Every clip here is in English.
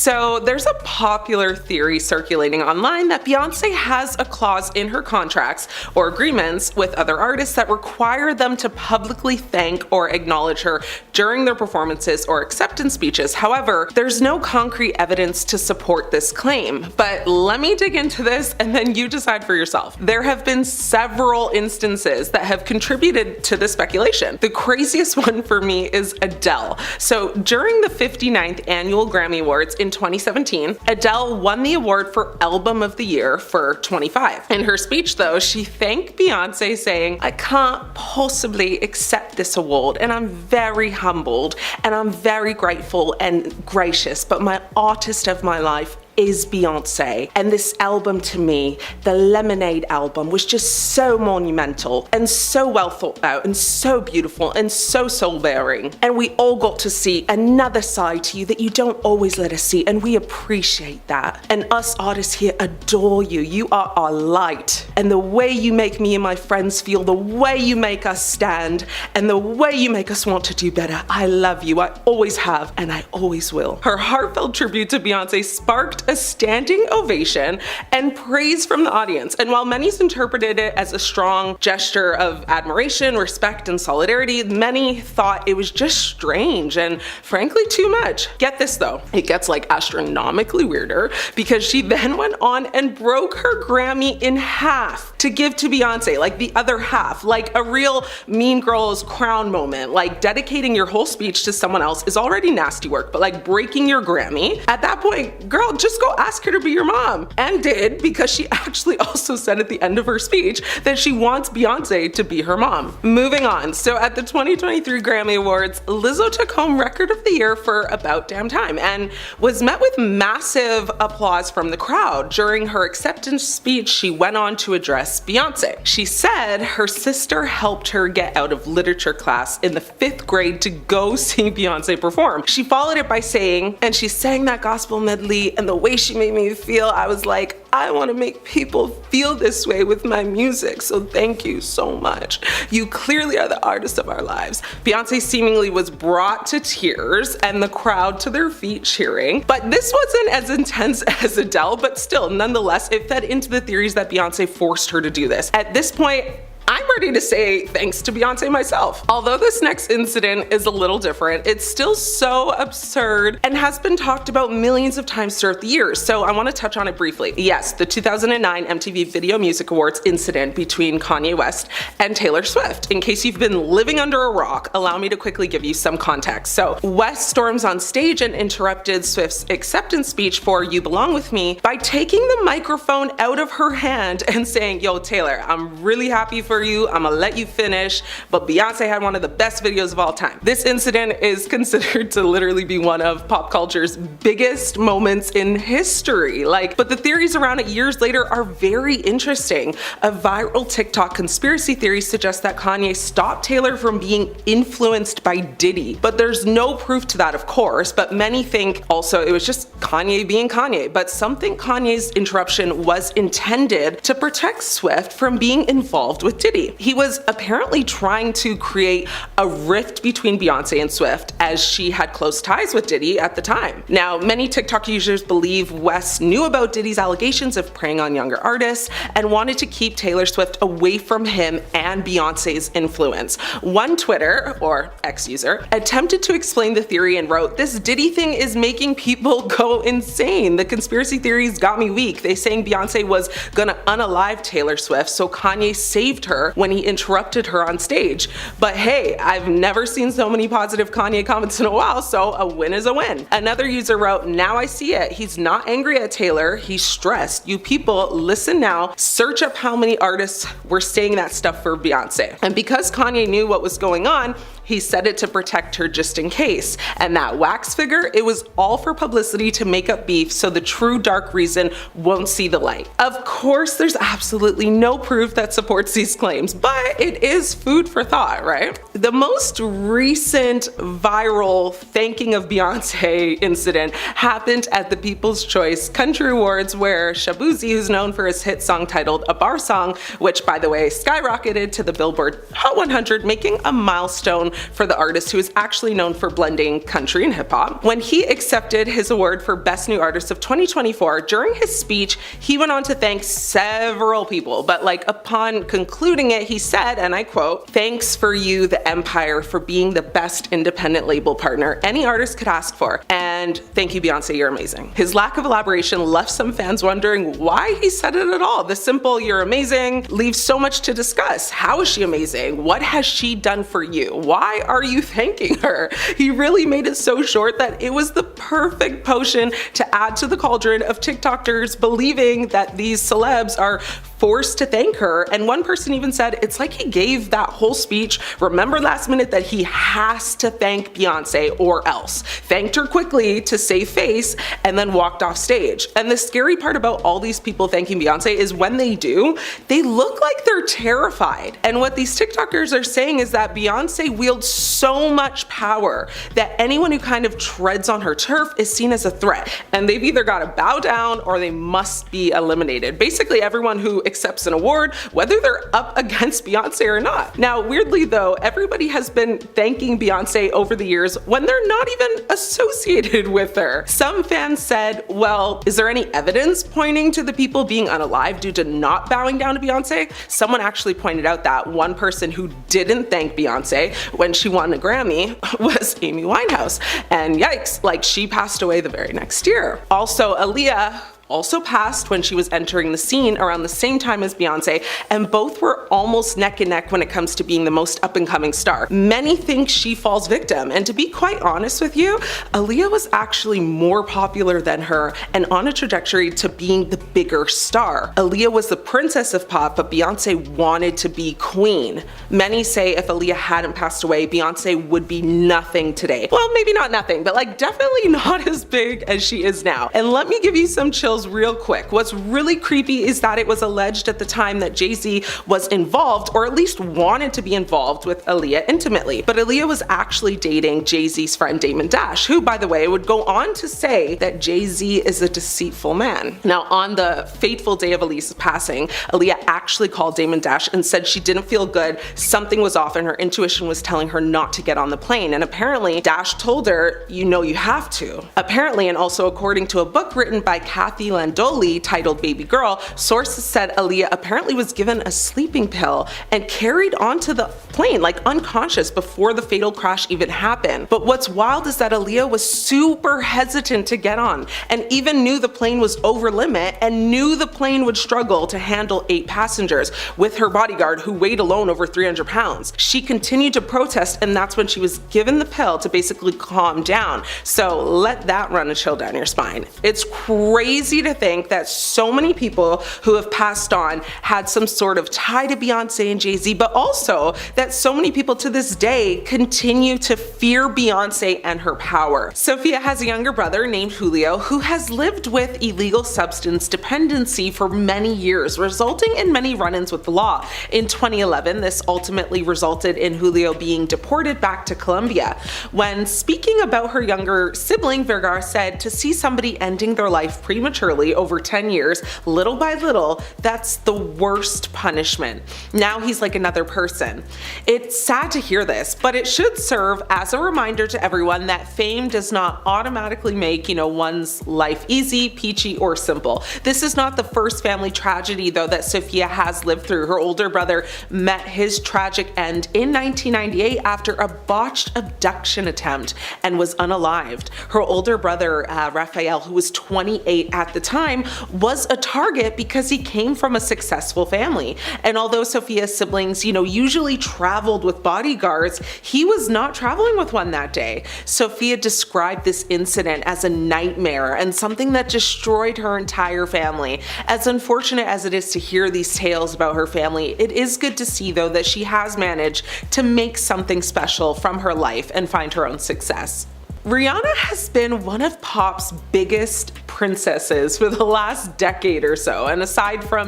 So there's a popular theory circulating online that Beyoncé has a clause in her contracts or agreements with other artists that require them to publicly thank or acknowledge her during their performances or acceptance speeches. However, there's no concrete evidence to support this claim. But let me dig into this and then you decide for yourself. There have been several instances that have contributed to the speculation. The craziest one for me is Adele. So during the 59th annual Grammy Awards in 2017, Adele won the award for Album of the Year for 25. In her speech though, she thanked Beyoncé saying, "I can't possibly accept this award and I'm very humbled and I'm very grateful and gracious, but my artist of my life is Beyoncé. And this album to me, the Lemonade album, was just so monumental and so well thought out and so beautiful and so soul-bearing. And we all got to see another side to you that you don't always let us see, and we appreciate that. And us artists here adore you. You are our light. And the way you make me and my friends feel, the way you make us stand, and the way you make us want to do better, I love you. I always have, and I always will." Her heartfelt tribute to Beyoncé sparked a standing ovation and praise from the audience. And while many's interpreted it as a strong gesture of admiration, respect, and solidarity, many thought it was just strange and frankly too much. Get this though, it gets like astronomically weirder because she then went on and broke her Grammy in half to give to Beyoncé, like the other half, like a real Mean Girls crown moment. Like dedicating your whole speech to someone else is already nasty work, but like breaking your Grammy, at that point, girl, just go ask her to be your mom. And did, because she actually also said at the end of her speech that she wants Beyoncé to be her mom. Moving on, so at the 2023 Grammy Awards, Lizzo took home Record of the Year for About Damn Time and was met with massive applause from the crowd. During her acceptance speech, she went on to address Beyoncé. She said her sister helped her get out of literature class in the 5th grade to go see Beyoncé perform. She followed it by saying, and she sang that gospel medley, and the way she made me feel, I was like, I want to make people feel this way with my music, so thank you so much. You clearly are the artist of our lives. Beyoncé seemingly was brought to tears and the crowd to their feet cheering. But this wasn't as intense as Adele, but still, nonetheless, it fed into the theories that Beyoncé forced her to do this. At this point, I'm ready to say thanks to Beyoncé myself. Although this next incident is a little different, it's still so absurd and has been talked about millions of times throughout the years, so I want to touch on it briefly. Yes, the 2009 MTV Video Music Awards incident between Kanye West and Taylor Swift. In case you've been living under a rock, allow me to quickly give you some context. So, West storms on stage and interrupted Swift's acceptance speech for You Belong With Me by taking the microphone out of her hand and saying, "Yo, Taylor, I'm really happy for you, I'm gonna let you finish, but Beyonce had one of the best videos of all time." This incident is considered to literally be one of pop culture's biggest moments in history. But the theories around it years later are very interesting. A viral TikTok conspiracy theory suggests that Kanye stopped Taylor from being influenced by Diddy, but there's no proof to that, of course, but many think also it was just Kanye being Kanye, but some think Kanye's interruption was intended to protect Swift from being involved with Diddy. He was apparently trying to create a rift between Beyoncé and Swift, as she had close ties with Diddy at the time. Now, many TikTok users believe West knew about Diddy's allegations of preying on younger artists and wanted to keep Taylor Swift away from him and Beyoncé's influence. One Twitter, or X user, attempted to explain the theory and wrote, "This Diddy thing is making people go insane. The conspiracy theories got me weak. They saying Beyoncé was gonna unalive Taylor Swift, so Kanye saved her when he interrupted her on stage. But hey, I've never seen so many positive Kanye comments in a while, so a win is a win." Another user wrote, "Now I see it. He's not angry at Taylor, he's stressed. You people, listen now, search up how many artists were saying that stuff for Beyonce." And because Kanye knew what was going on, he said it to protect her just in case. And that wax figure, it was all for publicity to make up beef so the true dark reason won't see the light. Of course, there's absolutely no proof that supports these claims, but it is food for thought, right? The most recent viral thanking of Beyonce incident happened at the People's Choice Country Awards, where Shabuzi, who's known for his hit song titled A Bar Song, which by the way skyrocketed to the Billboard Hot 100, making a milestone for the artist who is actually known for blending country and hip hop. When he accepted his award for Best New Artist of 2024, during his speech, he went on to thank several people, but upon concluding it, he said, and I quote, "Thanks for you, the Empire, for being the best independent label partner any artist could ask for. And thank you, Beyonce, you're amazing." His lack of elaboration left some fans wondering why he said it at all. The simple "you're amazing" leaves so much to discuss. How is she amazing? What has she done for you? Why are you thanking her? He really made it so short that it was the perfect potion to add to the cauldron of TikTokers believing that these celebs are forced to thank her. And one person even said it's like he gave that whole speech, remember last minute, that he has to thank Beyonce or else. Thanked her quickly to save face and then walked off stage. And the scary part about all these people thanking Beyonce is when they do, they look like they're terrified. And what these TikTokers are saying is that Beyonce wields so much power that anyone who kind of treads on her turf is seen as a threat. And they've either got to bow down or they must be eliminated. Basically, everyone who accepts an award, whether they're up against Beyonce or not. Now, weirdly though, everybody has been thanking Beyonce over the years when they're not even associated with her. Some fans said, well, is there any evidence pointing to the people being unalive due to not bowing down to Beyonce? Someone actually pointed out that one person who didn't thank Beyonce when she won a Grammy was Amy Winehouse. And yikes, she passed away the very next year. Also, Aaliyah also passed when she was entering the scene around the same time as Beyonce, and both were almost neck and neck when it comes to being the most up-and-coming star. Many think she falls victim, and to be quite honest with you, Aaliyah was actually more popular than her and on a trajectory to being the bigger star. Aaliyah was the princess of pop, but Beyonce wanted to be queen. Many say if Aaliyah hadn't passed away, Beyonce would be nothing today. Well, maybe not nothing, but definitely not as big as she is now. And let me give you some chills real quick. What's really creepy is that it was alleged at the time that Jay-Z was involved, or at least wanted to be involved with Aaliyah intimately. But Aaliyah was actually dating Jay-Z's friend Damon Dash, who, by the way, would go on to say that Jay-Z is a deceitful man. Now, on the fateful day of Aaliyah's passing, Aaliyah actually called Damon Dash and said she didn't feel good, something was off, and her intuition was telling her not to get on the plane. And apparently, Dash told her, you know you have to. Apparently, and also according to a book written by Kathy Landoli titled Baby Girl, sources said Aaliyah apparently was given a sleeping pill and carried onto the plane unconscious before the fatal crash even happened. But what's wild is that Aaliyah was super hesitant to get on and even knew the plane was over limit and knew the plane would struggle to handle 8 passengers with her bodyguard who weighed alone over 300 pounds. She continued to protest, and that's when she was given the pill to basically calm down. So let that run a chill down your spine. It's crazy to think that so many people who have passed on had some sort of tie to Beyonce and Jay-Z, but also that so many people to this day continue to fear Beyonce and her power. Sophia has a younger brother named Julio who has lived with illegal substance dependency for many years, resulting in many run-ins with the law. In 2011, this ultimately resulted in Julio being deported back to Colombia. When speaking about her younger sibling, Vergara said, to see somebody ending their life prematurely over 10 years, little by little, that's the worst punishment. Now he's like another person. It's sad to hear this, but it should serve as a reminder to everyone that fame does not automatically make, one's life easy, peachy, or simple. This is not the first family tragedy, though, that Sophia has lived through. Her older brother met his tragic end in 1998 after a botched abduction attempt and was unalived. Her older brother, Raphael, who was 28 at the time, was a target because he came from a successful family. And although Sophia's siblings, usually traveled with bodyguards, he was not traveling with one that day. Sophia described this incident as a nightmare and something that destroyed her entire family. As unfortunate as it is to hear these tales about her family, it is good to see, though, that she has managed to make something special from her life and find her own success. Rihanna has been one of pop's biggest princesses for the last decade or so, and aside from,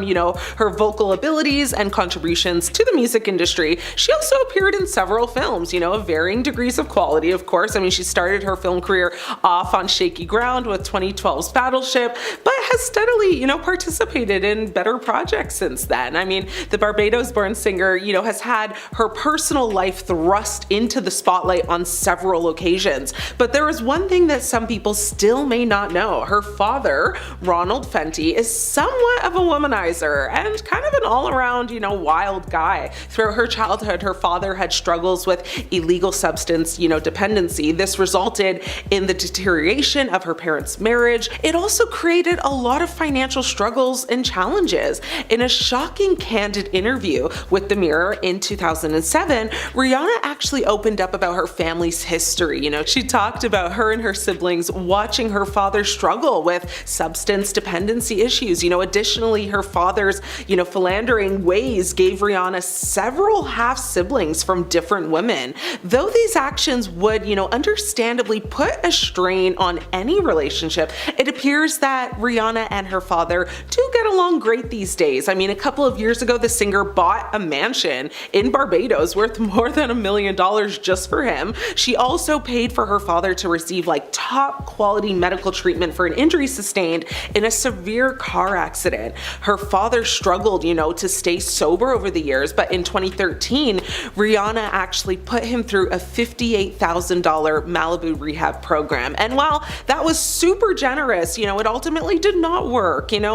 her vocal abilities and contributions to the music industry, she also appeared in several films, of varying degrees of quality, of course. I mean, she started her film career off on shaky ground with 2012's Battleship, but has steadily, participated in better projects since then. I mean, the Barbados-born singer, has had her personal life thrust into the spotlight on several occasions. But there is one thing that some people still may not know. Her father, Ronald Fenty, is somewhat of a womanizer and kind of an all-around, wild guy. Throughout her childhood, her father had struggles with illegal substance, dependency. This resulted in the deterioration of her parents' marriage. It also created a lot of financial struggles and challenges. In a shocking, candid interview with The Mirror in 2007, Rihanna actually opened up about her family's history. She talked about her and her siblings watching her father struggle with substance dependency issues. Additionally, her father's, philandering ways gave Rihanna several half-siblings from different women. Though these actions would, understandably put a strain on any relationship, it appears that Rihanna and her father do get along great these days. I mean, a couple of years ago, the singer bought a mansion in Barbados worth more than $1 million just for him. She also paid for her father to receive top quality medical treatment for an injury sustained in a severe car accident. Her father struggled, to stay sober over the years, but in 2013, Rihanna actually put him through a $58,000 Malibu rehab program. And while that was super generous, it ultimately did not work, and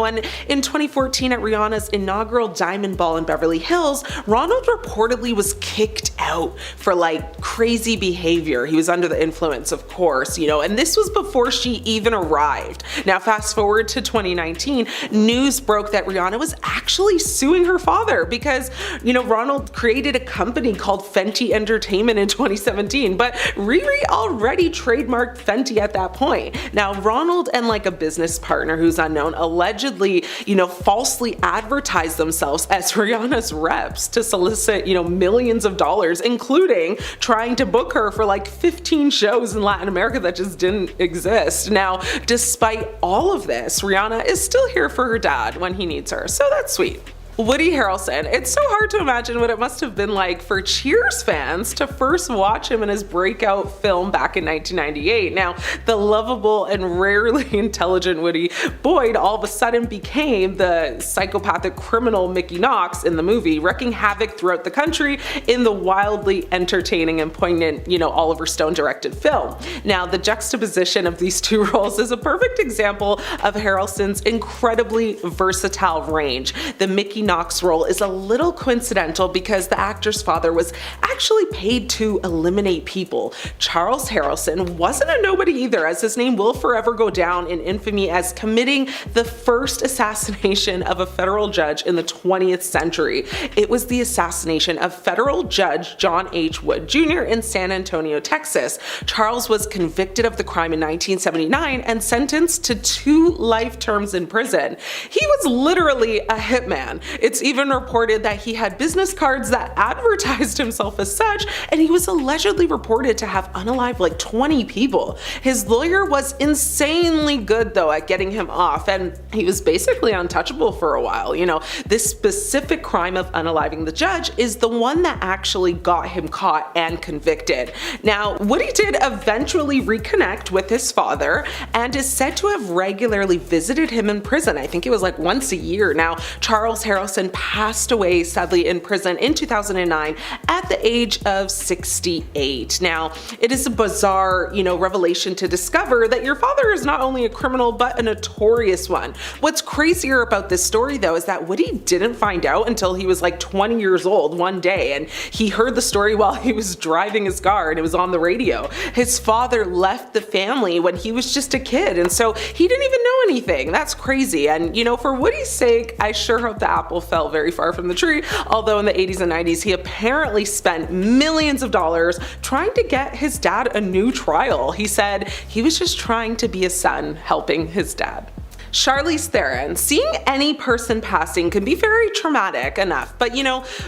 in 2014 at Rihanna's inaugural Diamond Ball in Beverly Hills, Ronald reportedly was kicked out for crazy behavior. He was under the influence, of course, and this was before she even arrived. Now, fast forward to 2019, news broke that Rihanna was actually suing her father because, Ronald created a company called Fenty Entertainment in 2017, but Riri already trademarked Fenty at that point. Now, Ronald and a business partner who's unknown allegedly, falsely advertised themselves as Rihanna's reps to solicit, millions of dollars, including trying to book her for 15 shows in Latin America that just didn't exist. Now, despite all of this, Rihanna is still here for her dad when he needs her, so that's sweet. Woody Harrelson. It's so hard to imagine what it must have been like for Cheers fans to first watch him in his breakout film back in 1998. Now, the lovable and rarely intelligent Woody Boyd all of a sudden became the psychopathic criminal Mickey Knox in the movie, wreaking havoc throughout the country in the wildly entertaining and poignant, Oliver Stone directed film. Now, the juxtaposition of these two roles is a perfect example of Harrelson's incredibly versatile range. The Mickey Knox role is a little coincidental because the actor's father was actually paid to eliminate people. Charles Harrelson wasn't a nobody either, as his name will forever go down in infamy as committing the first assassination of a federal judge in the 20th century. It was the assassination of federal judge John H. Wood Jr. in San Antonio, Texas. Charles was convicted of the crime in 1979 and sentenced to 2 life terms in prison. He was literally a hitman. It's even reported that he had business cards that advertised himself as such, and he was allegedly reported to have unalived 20 people. His lawyer was insanely good though at getting him off, and he was basically untouchable for a while. This specific crime of unaliving the judge is the one that actually got him caught and convicted. Now, Woody did eventually reconnect with his father and is said to have regularly visited him in prison. I think it was once a year. Now, Charles Harrelson passed away sadly in prison in 2009 at the age of 68. Now, it is a bizarre, revelation to discover that your father is not only a criminal but a notorious one. What's crazier about this story though is that Woody didn't find out until he was 20 years old one day, and he heard the story while he was driving his car and it was on the radio. His father left the family when he was just a kid, and so he didn't even know anything. That's crazy. And for Woody's sake, I sure hope the apple fell very far from the tree, although in the 80s and 90s he apparently spent millions of dollars trying to get his dad a new trial. He said he was just trying to be a son helping his dad. Charlize Theron. Seeing any person passing can be very traumatic enough, but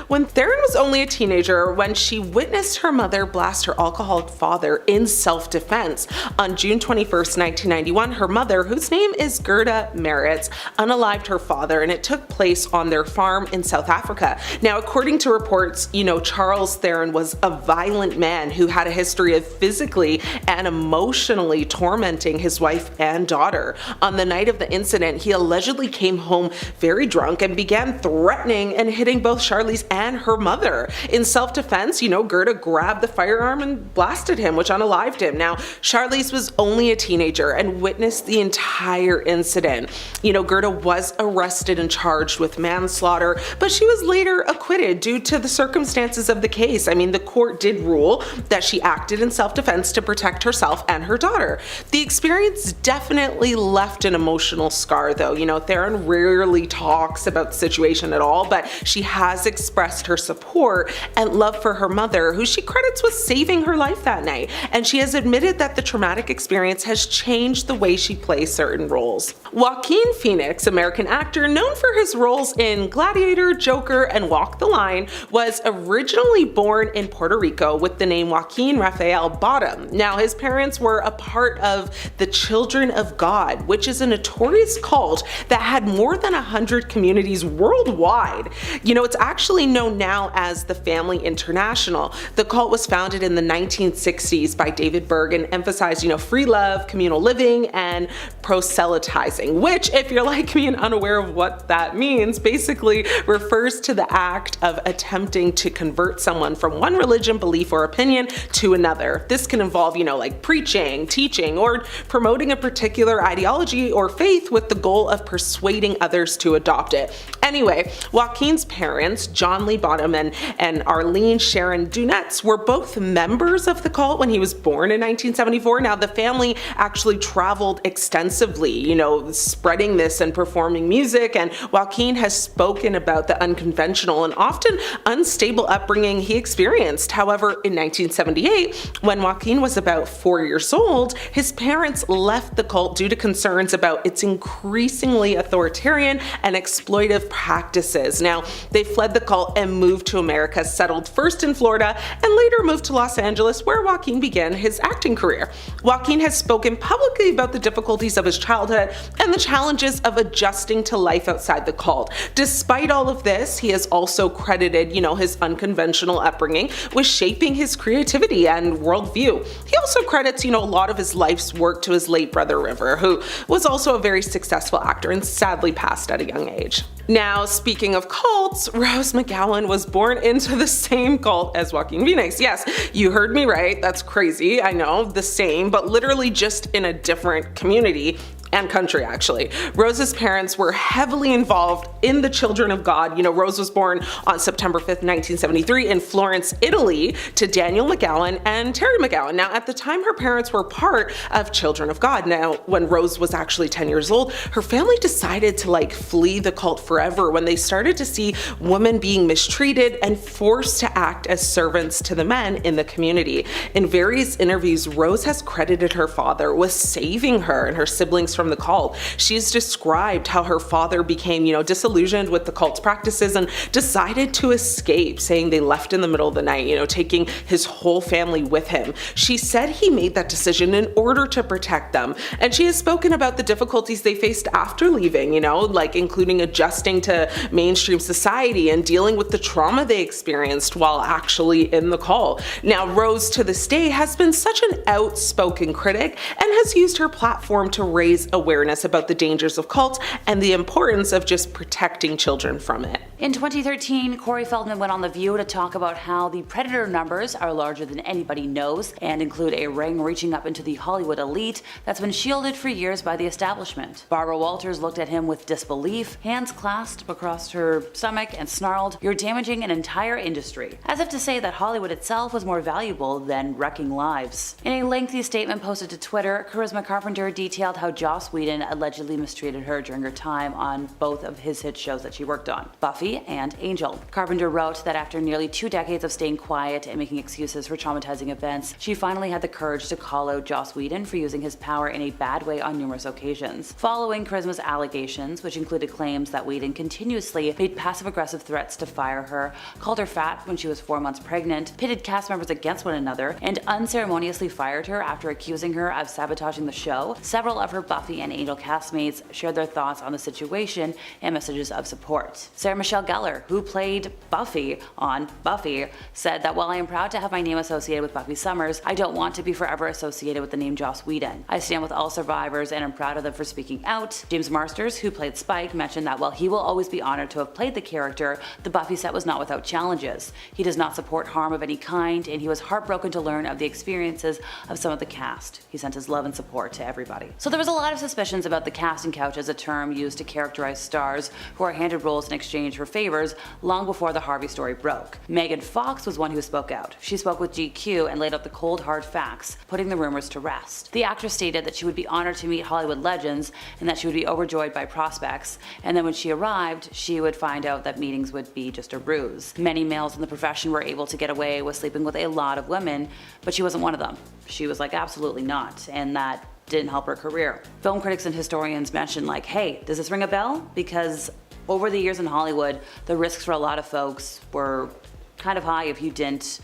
when Theron was only a teenager, when she witnessed her mother blast her alcoholic father in self-defense on June 21st, 1991, her mother, whose name is Gerda Meritz, unalived her father, and it took place on their farm in South Africa. Now, according to reports, Charles Theron was a violent man who had a history of physically and emotionally tormenting his wife and daughter. On the night of the incident, he allegedly came home very drunk and began threatening and hitting both Charlize and her mother. In self-defense, Gerda grabbed the firearm and blasted him, which unalived him. Now, Charlize was only a teenager and witnessed the entire incident. Gerda was arrested and charged with manslaughter, but she was later acquitted due to the circumstances of the case. I mean, the court did rule that she acted in self-defense to protect herself and her daughter. The experience definitely left an emotional scar, though. Theron rarely talks about the situation at all, but she has expressed her support and love for her mother, who she credits with saving her life that night. And she has admitted that the traumatic experience has changed the way she plays certain roles. Joaquin Phoenix, American actor known for his roles in Gladiator, Joker, and Walk the Line, was originally born in Puerto Rico with the name Joaquin Raphael Bottom. Now, his parents were a part of the Children of God, which is a notorious cult that had more than 100 communities worldwide. It's actually known now as the Family International. The cult was founded in the 1960s by David Berg and emphasized, free love, communal living, and proselytizing, which, if you're like me and unaware of what that means, basically refers to the act of attempting to convert someone from one religion, belief, or opinion to another. This can involve, like preaching, teaching, or promoting a particular ideology or faith with the goal of persuading others to adopt it. Anyway, Joaquin's parents, John Lee Bottom and Arlene Sharon Dunetz, were both members of the cult when he was born in 1974. Now, the family actually traveled extensively, spreading this and performing music, and Joaquin has spoken about the unconventional and often unstable upbringing he experienced. However, in 1978, when Joaquin was about 4 years old, his parents left the cult due to concerns about its increasingly authoritarian and exploitive practices. Now, they fled the cult and moved to America, settled first in Florida, and later moved to Los Angeles, where Joaquin began his acting career. Joaquin has spoken publicly about the difficulties of his childhood and the challenges of adjusting to life outside the cult. Despite all of this, he has also credited, his unconventional upbringing with shaping his creativity and worldview. He also credits, a lot of his life's work to his late brother River, who was also a very successful actor and sadly passed at a young age. Now, speaking of cults, Rose McGowan was born into the same cult as Joaquin Phoenix. Yes, you heard me right. That's crazy. I know, the same, but literally just in a different community and country, actually. Rose's parents were heavily involved in the Children of God. Rose was born on September 5th, 1973 in Florence, Italy, to Daniel McGowan and Terry McGowan. Now, at the time, her parents were part of Children of God. Now, when Rose was actually 10 years old, her family decided to flee the cult forever when they started to see women being mistreated and forced to act as servants to the men in the community. In various interviews, Rose has credited her father with saving her and her siblings from the cult. She's described how her father became, disillusioned with the cult's practices and decided to escape, saying they left in the middle of the night, taking his whole family with him. She said he made that decision in order to protect them. And she has spoken about the difficulties they faced after leaving, including adjusting to mainstream society and dealing with the trauma they experienced while actually in the cult. Now, Rose to this day has been such an outspoken critic and has used her platform to raise awareness about the dangers of cults and the importance of just protecting children from it. In 2013, Corey Feldman went on The View to talk about how the predator numbers are larger than anybody knows and include a ring reaching up into the Hollywood elite that's been shielded for years by the establishment. Barbara Walters looked at him with disbelief, hands clasped across her stomach, and snarled, "You're damaging an entire industry," as if to say that Hollywood itself was more valuable than wrecking lives. In a lengthy statement posted to Twitter, Charisma Carpenter detailed how Josh Joss Whedon allegedly mistreated her during her time on both of his hit shows that she worked on, Buffy and Angel. Carpenter wrote that after nearly 2 decades of staying quiet and making excuses for traumatizing events, she finally had the courage to call out Joss Whedon for using his power in a bad way on numerous occasions. Following Charisma's allegations, which included claims that Whedon continuously made passive-aggressive threats to fire her, called her fat when she was 4 months pregnant, pitted cast members against one another, and unceremoniously fired her after accusing her of sabotaging the show, several of her Buffy and Angel castmates shared their thoughts on the situation and messages of support. Sarah Michelle Gellar, who played Buffy on Buffy, said that while I am proud to have my name associated with Buffy Summers, I don't want to be forever associated with the name Joss Whedon. I stand with all survivors and am proud of them for speaking out. James Marsters, who played Spike, mentioned that while he will always be honored to have played the character, the Buffy set was not without challenges. He does not support harm of any kind, and he was heartbroken to learn of the experiences of some of the cast. He sent his love and support to everybody. So there was a lot of suspicions about the casting couch as a term used to characterize stars who are handed roles in exchange for favors long before the Harvey story broke. Megan Fox was one who spoke out. She spoke with GQ and laid out the cold hard facts, putting the rumors to rest. The actress stated that she would be honored to meet Hollywood legends and that she would be overjoyed by prospects, and then when she arrived, she would find out that meetings would be just a ruse. Many males in the profession were able to get away with sleeping with a lot of women, but she wasn't one of them. She was like, absolutely not, and that didn't help her career. Film critics and historians mentioned like, hey, does this ring a bell? Because over the years in Hollywood, the risks for a lot of folks were kind of high if you didn't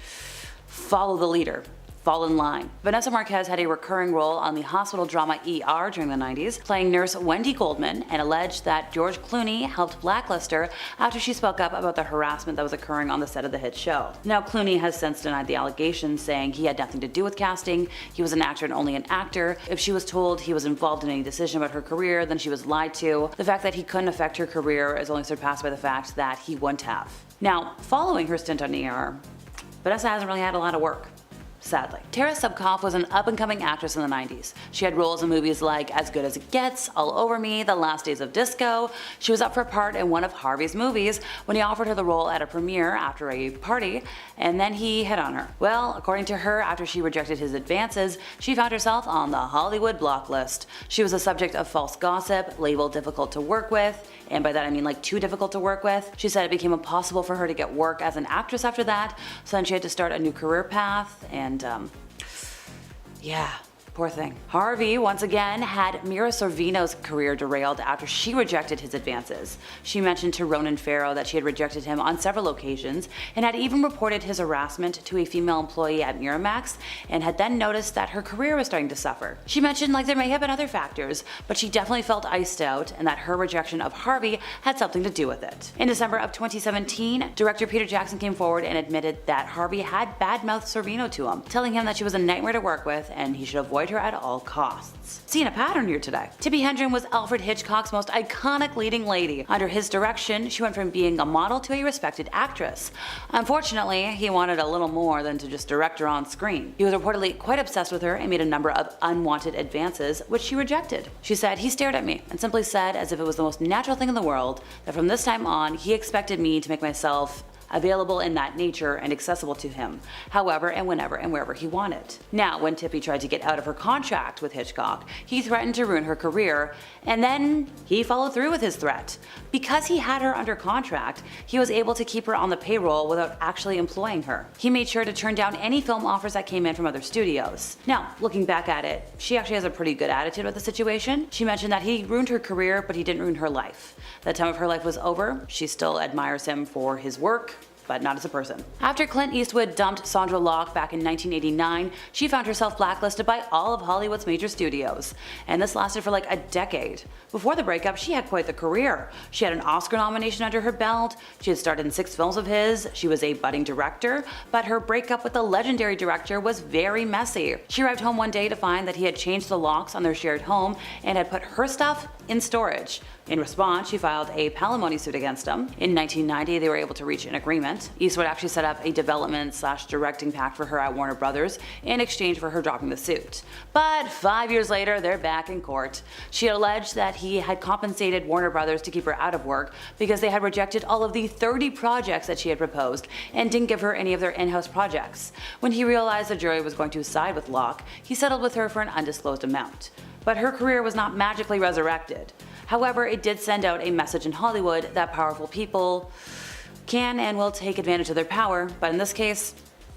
follow the leader. Fall in line. Vanessa Marquez had a recurring role on the hospital drama ER during the 90s, playing nurse Wendy Goldman, and alleged that George Clooney helped blacklist her after she spoke up about the harassment that was occurring on the set of the hit show. Now, Clooney has since denied the allegations, saying he had nothing to do with casting, he was an actor and only an actor. If she was told he was involved in any decision about her career, then she was lied to. The fact that he couldn't affect her career is only surpassed by the fact that he wouldn't have. Now, following her stint on ER, Vanessa hasn't really had a lot of work. Sadly. Tara Subkoff was an up-and-coming actress in the 90s. She had roles in movies like As Good as It Gets, All Over Me, The Last Days of Disco. She was up for a part in one of Harvey's movies when he offered her the role at a premiere after a party, and then he hit on her. Well, according to her, after she rejected his advances, she found herself on the Hollywood block list. She was the subject of false gossip, labeled difficult to work with, and by that I mean like too difficult to work with. She said it became impossible for her to get work as an actress after that, so then she had to start a new career path, and yeah. Poor thing. Harvey, once again, had Mira Sorvino's career derailed after she rejected his advances. She mentioned to Ronan Farrow that she had rejected him on several occasions and had even reported his harassment to a female employee at Miramax, and had then noticed that her career was starting to suffer. She mentioned like there may have been other factors, but she definitely felt iced out and that her rejection of Harvey had something to do with it. In December of 2017, director Peter Jackson came forward and admitted that Harvey had badmouthed Sorvino to him, telling him that she was a nightmare to work with and he should avoid her at all costs. Seeing a pattern here today. Tippi Hedren was Alfred Hitchcock's most iconic leading lady. Under his direction, she went from being a model to a respected actress. Unfortunately, he wanted a little more than to just direct her on screen. He was reportedly quite obsessed with her and made a number of unwanted advances, which she rejected. She said, "He stared at me and simply said, as if it was the most natural thing in the world, that from this time on, he expected me to make myself available in that nature and accessible to him, however and whenever and wherever he wanted." Now, when Tippi tried to get out of her contract with Hitchcock, he threatened to ruin her career, and then he followed through with his threat. Because he had her under contract, he was able to keep her on the payroll without actually employing her. He made sure to turn down any film offers that came in from other studios. Now, looking back at it, she actually has a pretty good attitude with the situation. She mentioned that he ruined her career, but he didn't ruin her life. That time of her life was over. She still admires him for his work, but not as a person. After Clint Eastwood dumped Sandra Locke back in 1989, she found herself blacklisted by all of Hollywood's major studios, and this lasted for like a decade. Before the breakup, she had quite the career. She had an Oscar nomination under her belt, she had starred in 6 films of his, she was a budding director, but her breakup with the legendary director was very messy. She arrived home one day to find that he had changed the locks on their shared home and had put her stuff in storage. In response, she filed a palimony suit against him. In 1990, they were able to reach an agreement. Eastwood actually set up a development/directing pact for her at Warner Brothers in exchange for her dropping the suit. But 5 years later, they're back in court. She alleged that he had compensated Warner Brothers to keep her out of work because they had rejected all of the 30 projects that she had proposed and didn't give her any of their in-house projects. When he realized the jury was going to side with Locke, he settled with her for an undisclosed amount. but her career was not magically resurrected. However, it did send out a message in Hollywood that powerful people can and will take advantage of their power, but in this case,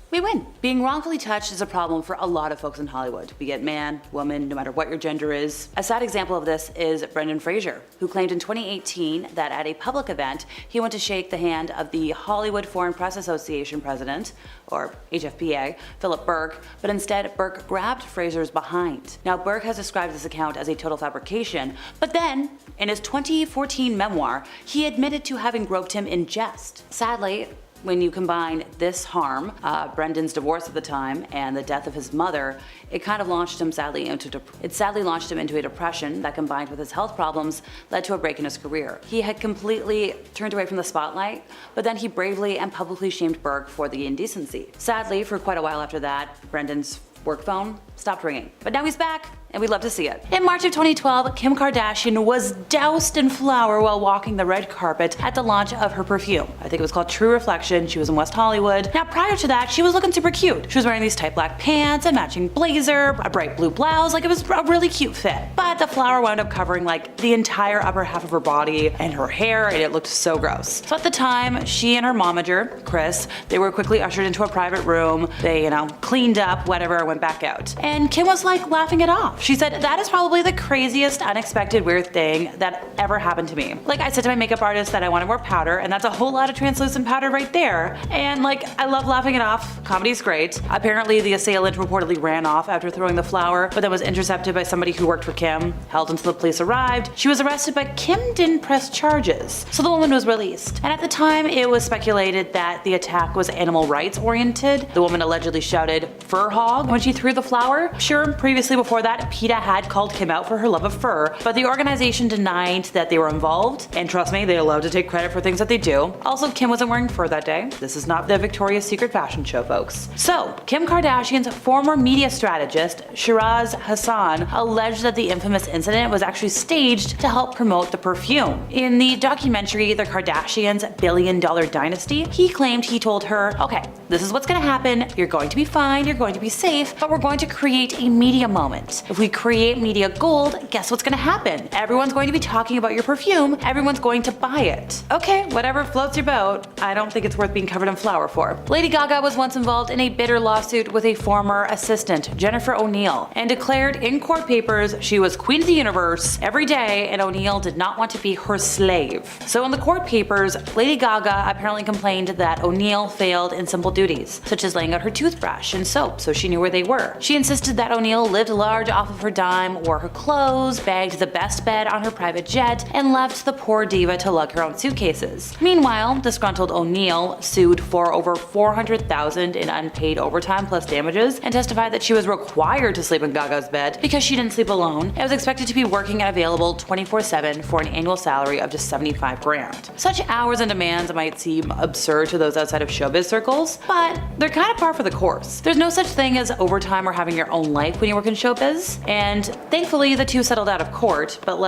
we win. Being wrongfully touched is a problem for a lot of folks in Hollywood, be it man, woman, no matter what your gender is. A sad example of this is Brendan Fraser, who claimed in 2018 that at a public event, he went to shake the hand of the Hollywood Foreign Press Association president, or HFPA, Philip Burke, but instead Burke grabbed Fraser's behind. Now, Burke has described this account as a total fabrication, but then, in his 2014 memoir, he admitted to having groped him in jest. Sadly, when you combine this harm, Brendan's divorce at the time, and the death of his mother, it kind of launched him sadly into a depression that, combined with his health problems, led to a break in his career. He had completely turned away from the spotlight, but then he bravely and publicly shamed Burke for the indecency. Sadly, for quite a while after that, Brendan's work phone stopped ringing. But now he's back, and we'd love to see it. In March of 2012, Kim Kardashian was doused in flour while walking the red carpet at the launch of her perfume. I think it was called True Reflection. She was in West Hollywood. Now, prior to that, she was looking super cute. She was wearing these tight black pants, a matching blazer, a bright blue blouse, like it was a really cute fit. But the flour wound up covering like the entire upper half of her body and her hair, and it looked so gross. So at the time, she and her momager, Chris, they were quickly ushered into a private room. They, cleaned up, whatever, went back out. And Kim was like laughing it off. She said, "That is probably the craziest, unexpected, weird thing that ever happened to me. Like, I said to my makeup artist that I wanted more powder, and that's a whole lot of translucent powder right there. And I love laughing it off. Comedy's great." Apparently, the assailant reportedly ran off after throwing the flour, but then was intercepted by somebody who worked for Kim, held until the police arrived. She was arrested, but Kim didn't press charges, so the woman was released. And at the time, it was speculated that the attack was animal rights oriented. The woman allegedly shouted "fur hog" when she threw the flour. Sure, previously before that, PETA had called Kim out for her love of fur, but the organization denied that they were involved, and trust me, they're allowed to take credit for things that they do. Also, Kim wasn't wearing fur that day. This is not the Victoria's Secret fashion show, folks. So, Kim Kardashian's former media strategist, Shiraz Hassan, alleged that the infamous incident was actually staged to help promote the perfume. In the documentary The Kardashians' Billion-Dollar Dynasty, he claimed he told her, "Okay, this is what's gonna happen. You're going to be fine, you're going to be safe, but we're going to create a media moment. If we create media gold, guess what's gonna happen? Everyone's going to be talking about your perfume, everyone's going to buy it." Okay, whatever floats your boat. I don't think it's worth being covered in flour for. Lady Gaga was once involved in a bitter lawsuit with a former assistant, Jennifer O'Neill, and declared in court papers she was queen of the universe every day, and O'Neill did not want to be her slave. So in the court papers, Lady Gaga apparently complained that O'Neill failed in simple duties, such as laying out her toothbrush and soap so she knew where they were. She insisted that O'Neill lived large off of her dime, wore her clothes, bagged the best bed on her private jet, and left the poor diva to lug her own suitcases. Meanwhile, disgruntled O'Neill sued for over $400,000 in unpaid overtime plus damages, and testified that she was required to sleep in Gaga's bed because she didn't sleep alone and was expected to be working and available 24/7 for an annual salary of just $75,000. Such hours and demands might seem absurd to those outside of showbiz circles, but they're kind of par for the course. There's no such thing as overtime or having your own life when you work in showbiz, and thankfully the two settled out of court, but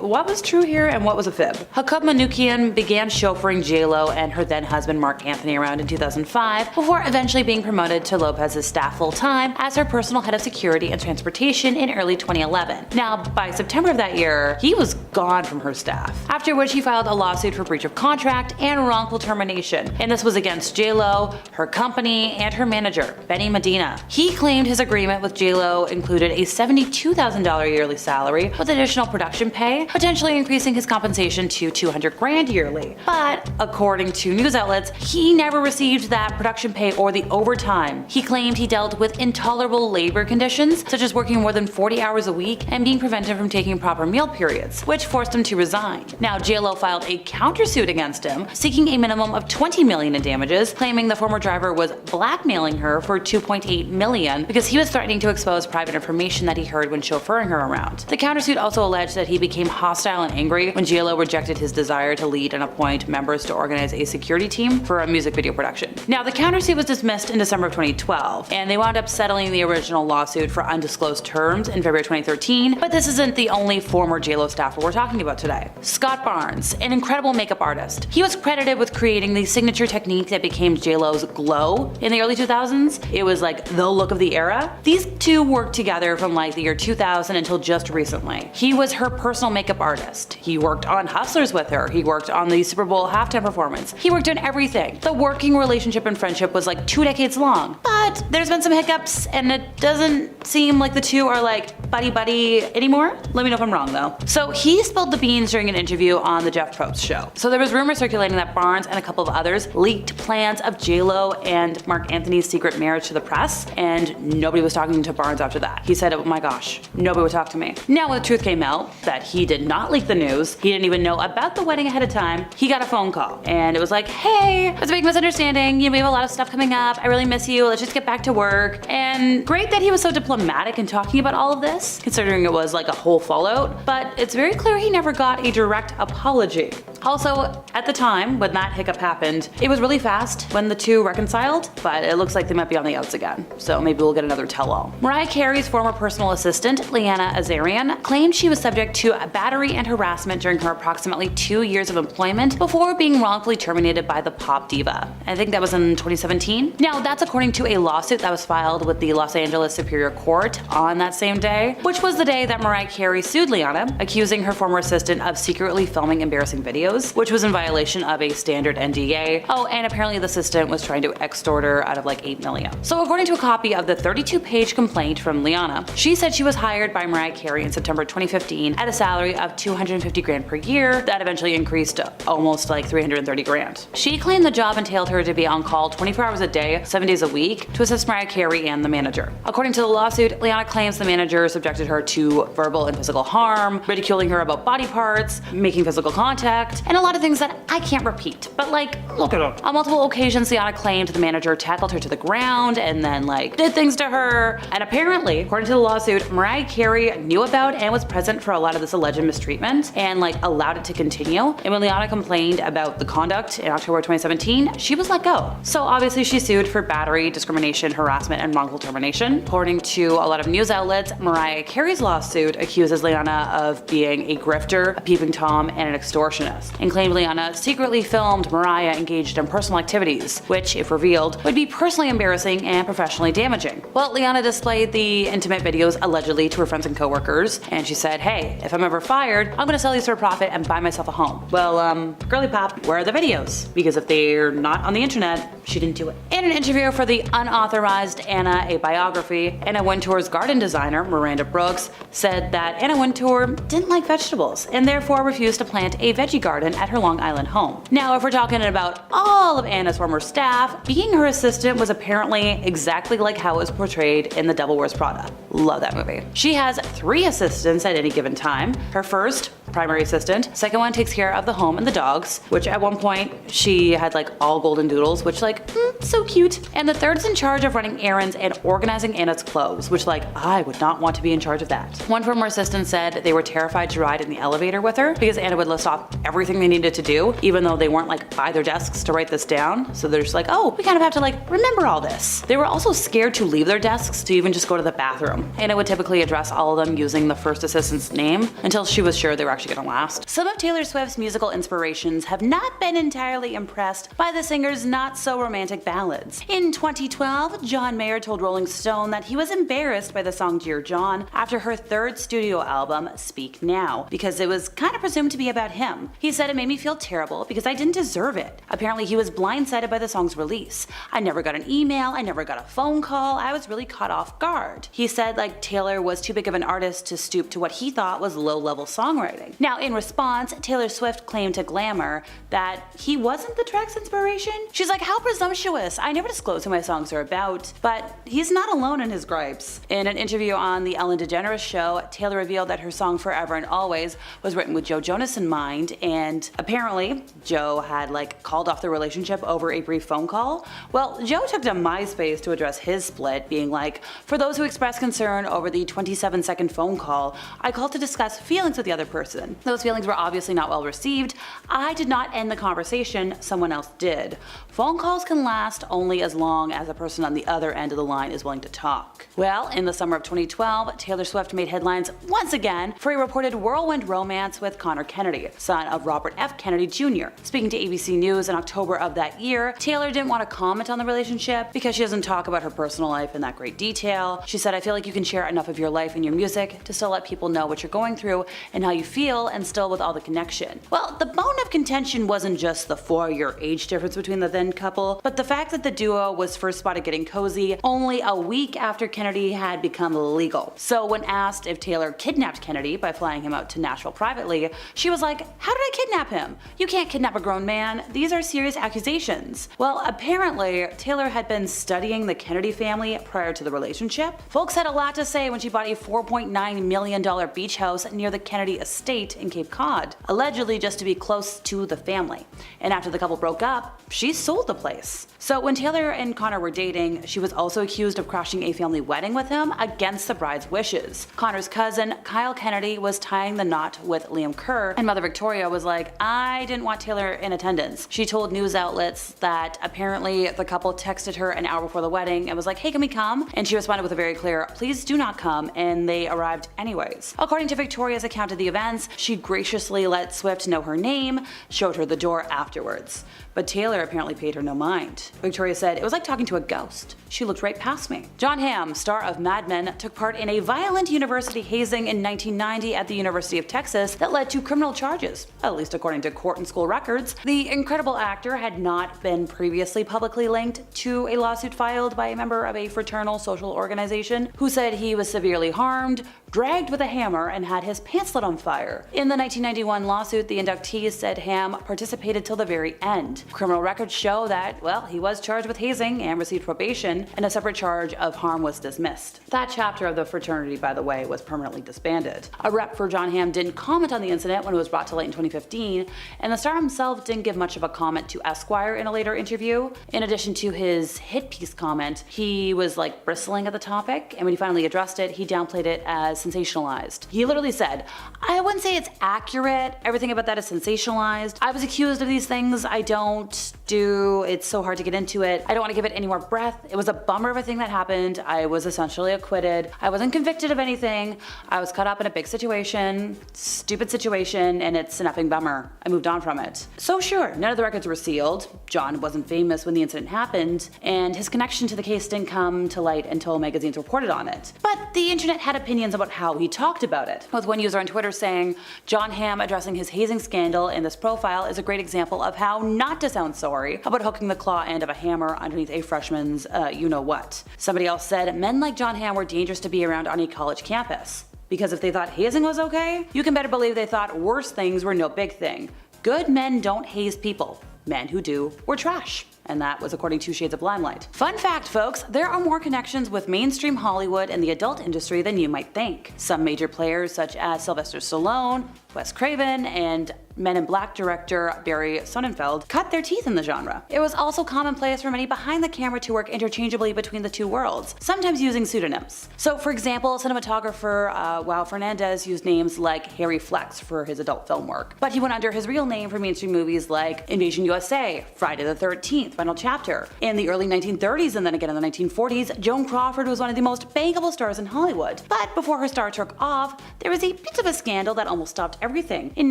what was true here and what was a fib? Hakob Manoukian began chauffeuring J-Lo and her then husband Mark Anthony around in 2005 before eventually being promoted to Lopez's staff full-time as her personal head of security and transportation in early 2011. Now, by September of that year, he was gone from her staff, after which he filed a lawsuit for breach of contract and wrongful termination, and this was against J-Lo, her company, and her manager, Benny Medina. He claimed his agreement with J-Lo included a $72,000 yearly salary with additional production pay, potentially increasing his compensation to $200,000 yearly. But according to news outlets, he never received that production pay or the overtime. He claimed he dealt with intolerable labor conditions, such as working more than 40 hours a week and being prevented from taking proper meal periods, which forced him to resign. Now, J-Lo filed a countersuit against him, seeking a minimum of $20 million in damages, claiming the former driver was blackmailing her for $2.8 million because he was threatening to expose private information that he heard when chauffeuring her around. The countersuit also alleged that he became hostile and angry when J-Lo rejected his desire to lead and appoint members to organize a security team for a music video production. Now, the countersuit was dismissed in December of 2012, and they wound up settling the original lawsuit for undisclosed terms in February 2013, but this isn't the only former J-Lo staffer we're talking about today. Scott Barnes, an incredible makeup artist. He was credited with creating the signature technique that became J-Lo's glow in the early 2000s. It was like the look of the era. These two worked together from the the year 2000 until just recently. He was her personal makeup artist. He worked on Hustlers with her. He worked on the Super Bowl halftime performance. He worked on everything. The working relationship and friendship was like 2 decades long. But there's been some hiccups, and it doesn't seem like the two are like buddy-buddy anymore. Let me know if I'm wrong though. So he spilled the beans during an interview on the Jeff Probst show. So there was rumors circulating that Barnes and a couple of others leaked plans of J-Lo and Mark Anthony's secret marriage to the press, and nobody was talking to Barnes after that. He said, oh my gosh, nobody would talk to me. Now when the truth came out that he did not leak the news, he didn't even know about the wedding ahead of time, he got a phone call and it was like, hey, there's a big misunderstanding, we have a lot of stuff coming up, I really miss you, let's just get back to work. And great that he was so diplomatic in talking about all of this, considering it was like a whole fallout, but it's very clear he never got a direct apology. Also, at the time when that hiccup happened, it was really fast when the two reconciled, but it looks like they might be on the outs again, so maybe we'll get another tell-all. Mariah Carey's former personal assistant, Leanna Azarian, claimed she was subject to battery and harassment during her approximately 2 years of employment before being wrongfully terminated by the pop diva. I think that was in 2017. Now, that's according to a lawsuit that was filed with the Los Angeles Superior Court on that same day, which was the day that Mariah Carey sued Leanna, accusing her former assistant of secretly filming embarrassing videos, which was in violation of a standard NDA. Oh, and apparently the assistant was trying to extort her out of like $8 million. So according to a copy of the 32-page complaint from Leanna, she said she was hired by Mariah Carey in September 2015 at a salary of $250,000 per year. That eventually increased to almost like $330,000. She claimed the job entailed her to be on call 24 hours a day, 7 days a week to assist Mariah Carey and the manager. According to the lawsuit, Leanna claims the manager subjected her to verbal and physical harm, ridiculing her about body parts, making physical contact, and a lot of things that I can't repeat, but like, look at them. On multiple occasions, Leanna claimed the manager tackled her to the ground and then like did things to her. And apparently, according to the lawsuit, Mariah Carey knew about and was present for a lot of this alleged mistreatment and like allowed it to continue. And when Leanna complained about the conduct in October 2017, she was let go. So obviously she sued for battery, discrimination, harassment, and wrongful termination. According to a lot of news outlets, Mariah Carey's lawsuit accuses Leanna of being a grifter, a peeping Tom, and an extortionist, and claimed Leanna secretly filmed Mariah engaged in personal activities, which, if revealed, would be personally embarrassing and professionally damaging. Well, Leanna displayed the intimate videos allegedly to her friends and coworkers, and she said, hey, if I'm ever fired, I'm gonna sell these for a profit and buy myself a home. Well, girly pop, where are the videos? Because if they're not on the internet, she didn't do it. In an interview for the unauthorized Anna, a biography, Anna Wintour's garden designer, Miranda Brooks, said that Anna Wintour didn't like vegetables and therefore refused to plant a veggie garden at her Long Island home. Now, if we're talking about all of Anna's former staff, being her assistant was apparently exactly like how it was portrayed in The Devil Wears Prada. Love that movie. She has 3 assistants at any given time. Her first, primary assistant, second one takes care of the home and the dogs, which at one point she had like all golden doodles, which like, so cute. And the third's in charge of running errands and organizing Anna's clothes, which like, I would not want to be in charge of that. One former assistant said they were terrified to ride in the elevator with her because Anna would list off everything they needed to do, even though they weren't like by their desks to write this down. So they're just like, oh, we kind of have to like remember all this. They were also scared to leave their desks to even just go to the bathroom. Anna would typically address all of them using the first assistant's name until she was sure they were actually gonna last. Some of Taylor Swift's musical inspirations have not been entirely impressed by the singer's not-so-romantic ballads. In 2012, John Mayer told Rolling Stone that he was embarrassed by the song Dear John after her 3rd studio album, Speak Now, because it was kind of presumed to be about him. He said, it made me feel terrible because I didn't deserve it. Apparently he was blindsided by the song's release. I never got an email, I never got a phone call, I was really caught off guard. He said like Taylor was too big of an artist to stoop to what he thought was low-level songwriting. Now in response, Taylor Swift claimed to Glamour that he wasn't the track's inspiration. She's like, how presumptuous, I never disclose who my songs are about, but he's not alone in his gripes. In an interview on the Ellen DeGeneres show, Taylor revealed that her song Forever and Always was written with Joe Jonas in mind, and apparently Joe had like called off the relationship over a brief phone call. Well, Joe took to MySpace to address his split, being like, for those who express concern over the 27-second phone call, I called to discuss feelings with the other person. person. Those feelings were obviously not well received. I did not end the conversation, someone else did. Phone calls can last only as long as the person on the other end of the line is willing to talk. Well, in the summer of 2012, Taylor Swift made headlines once again for a reported whirlwind romance with Connor Kennedy, son of Robert F. Kennedy Jr. Speaking to ABC News in October of that year, Taylor didn't want to comment on the relationship because she doesn't talk about her personal life in that great detail. She said, "I feel like you can share enough of your life in your music to still let people know what you're going through and how you feel, and still with all the connection." Well, the bone of contention wasn't just the 4-year age difference between the then couple, but the fact that the duo was first spotted getting cozy only a week after Kennedy had become legal. So when asked if Taylor kidnapped Kennedy by flying him out to Nashville privately, she was like, "How did I kidnap him? You can't kidnap a grown man. These are serious accusations." Well, apparently, Taylor had been studying the Kennedy family prior to the relationship. Folks had a lot to say when she bought a $4.9 million beach house near the Kennedy estate in Cape Cod, allegedly just to be close to the family. And after the couple broke up, she sold the place. So when Taylor and Connor were dating, she was also accused of crashing a family wedding with him against the bride's wishes. Connor's cousin, Kyle Kennedy, was tying the knot with Liam Kerr, and Mother Victoria was like, "I didn't want Taylor in attendance." She told news outlets that apparently the couple texted her an hour before the wedding and was like, "Hey, can we come?" And she responded with a very clear, "Please do not come," and they arrived anyways. According to Victoria's account of the events, she graciously let Swift know her name, showed her the door afterwards. But Taylor apparently paid her no mind. Victoria said, "It was like talking to a ghost. She looked right past me." Jon Hamm, star of Mad Men, took part in a violent university hazing in 1990 at the University of Texas that led to criminal charges, at least according to court and school records. The incredible actor had not been previously publicly linked to a lawsuit filed by a member of a fraternal social organization who said he was severely harmed, dragged with a hammer, and had his pants lit on fire. In the 1991 lawsuit, the inductees said Hamm participated till the very end. Criminal records show that, well, he was charged with hazing and received probation, and a separate charge of harm was dismissed. That chapter of the fraternity, by the way, was permanently disbanded. A rep for Jon Hamm didn't comment on the incident when it was brought to light in 2015, and the star himself didn't give much of a comment to Esquire in a later interview. In addition to his hit piece comment, he was like bristling at the topic, and when he finally addressed it, he downplayed it as sensationalized. He literally said, "I wouldn't say it's accurate. Everything about that is sensationalized. I was accused of these things I don't do. It's so hard to get into it. I don't want to give it any more breath. It was a bummer of a thing that happened. I was essentially acquitted. I wasn't convicted of anything. I was caught up in a big situation, stupid situation, and it's an effing bummer. I moved on from it." So sure, none of the records were sealed. John wasn't famous when the incident happened, and his connection to the case didn't come to light until magazines reported on it. But the internet had opinions about how he talked about it, with one user on Twitter saying, "Jon Hamm addressing his hazing scandal in this profile is a great example of how not to sound sorry about hooking the claw end of a hammer underneath a freshman's you-know-what." Somebody else said, "Men like Jon Hamm were dangerous to be around on a college campus. Because if they thought hazing was okay, you can better believe they thought worse things were no big thing. Good men don't haze people. Men who do were trash." And that was according to Shades of Limelight. Fun fact, folks, there are more connections with mainstream Hollywood and the adult industry than you might think. Some major players such as Sylvester Stallone, Wes Craven, and Men in Black director Barry Sonnenfeld cut their teeth in the genre. It was also commonplace for many behind the camera to work interchangeably between the two worlds, sometimes using pseudonyms. So for example, cinematographer Wow Fernandez used names like Harry Flex for his adult film work, but he went under his real name for mainstream movies like Invasion USA, Friday the 13th, Final Chapter. In the early 1930s and then again in the 1940s, Joan Crawford was one of the most bankable stars in Hollywood. But before her star took off, there was a bit of a scandal that almost stopped everything. In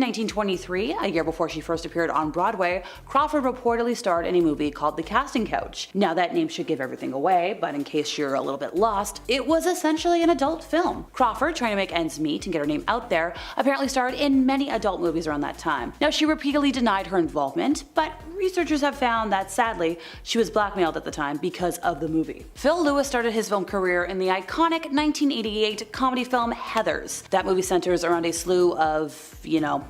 1923, a year before she first appeared on Broadway, Crawford reportedly starred in a movie called The Casting Couch. Now that name should give everything away, but in case you're a little bit lost, it was essentially an adult film. Crawford, trying to make ends meet and get her name out there, apparently starred in many adult movies around that time. Now she repeatedly denied her involvement, but researchers have found that sadly, she was blackmailed at the time because of the movie. Phil Lewis started his film career in the iconic 1988 comedy film Heathers. That movie centers around a slew of,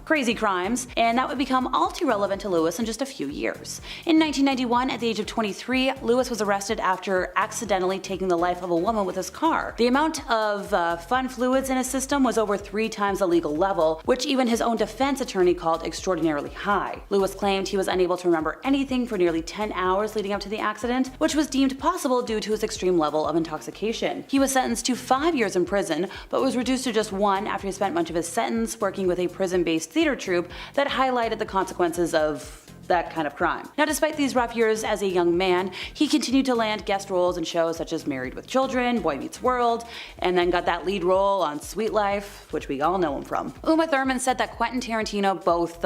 crazy crimes times, and that would become all too relevant to Lewis in just a few years. In 1991, at the age of 23, Lewis was arrested after accidentally taking the life of a woman with his car. The amount of fun fluids in his system was over 3 times the legal level, which even his own defense attorney called extraordinarily high. Lewis claimed he was unable to remember anything for nearly 10 hours leading up to the accident, which was deemed possible due to his extreme level of intoxication. He was sentenced to 5 years in prison, but was reduced to just 1 after he spent much of his sentence working with a prison-based theater troupe that highlighted the consequences of that kind of crime. Now, despite these rough years as a young man, he continued to land guest roles in shows such as Married with Children, Boy Meets World, and then got that lead role on Sweet Life, which we all know him from. Uma Thurman said that Quentin Tarantino both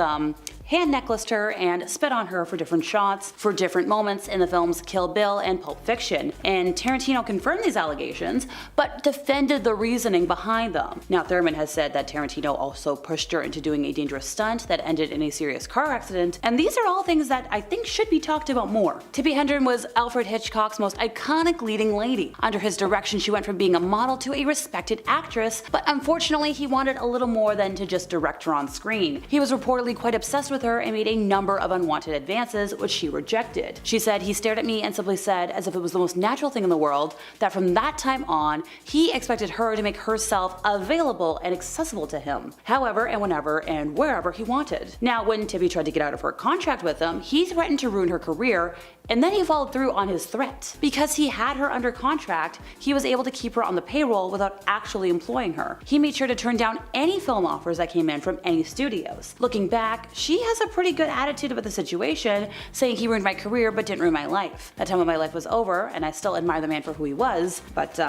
hand necklaced her and spit on her for different shots for different moments in the films Kill Bill and Pulp Fiction, and Tarantino confirmed these allegations but defended the reasoning behind them. Now, Thurman has said that Tarantino also pushed her into doing a dangerous stunt that ended in a serious car accident, and these are all things that I think should be talked about more. Tippi Hedren was Alfred Hitchcock's most iconic leading lady. Under his direction, she went from being a model to a respected actress, but unfortunately he wanted a little more than to just direct her on screen. He was reportedly quite obsessed with her and made a number of unwanted advances, which she rejected. She said, "He stared at me and simply said, as if it was the most natural thing in the world, that from that time on, he expected her to make herself available and accessible to him, however and whenever and wherever he wanted." Now, when Tippi tried to get out of her contract with him, he threatened to ruin her career, and then he followed through on his threat. Because he had her under contract, he was able to keep her on the payroll without actually employing her. He made sure to turn down any film offers that came in from any studios. Looking back, she has a pretty good attitude about the situation, saying he ruined my career but didn't ruin my life. That time when my life was over, and I still admire the man for who he was, but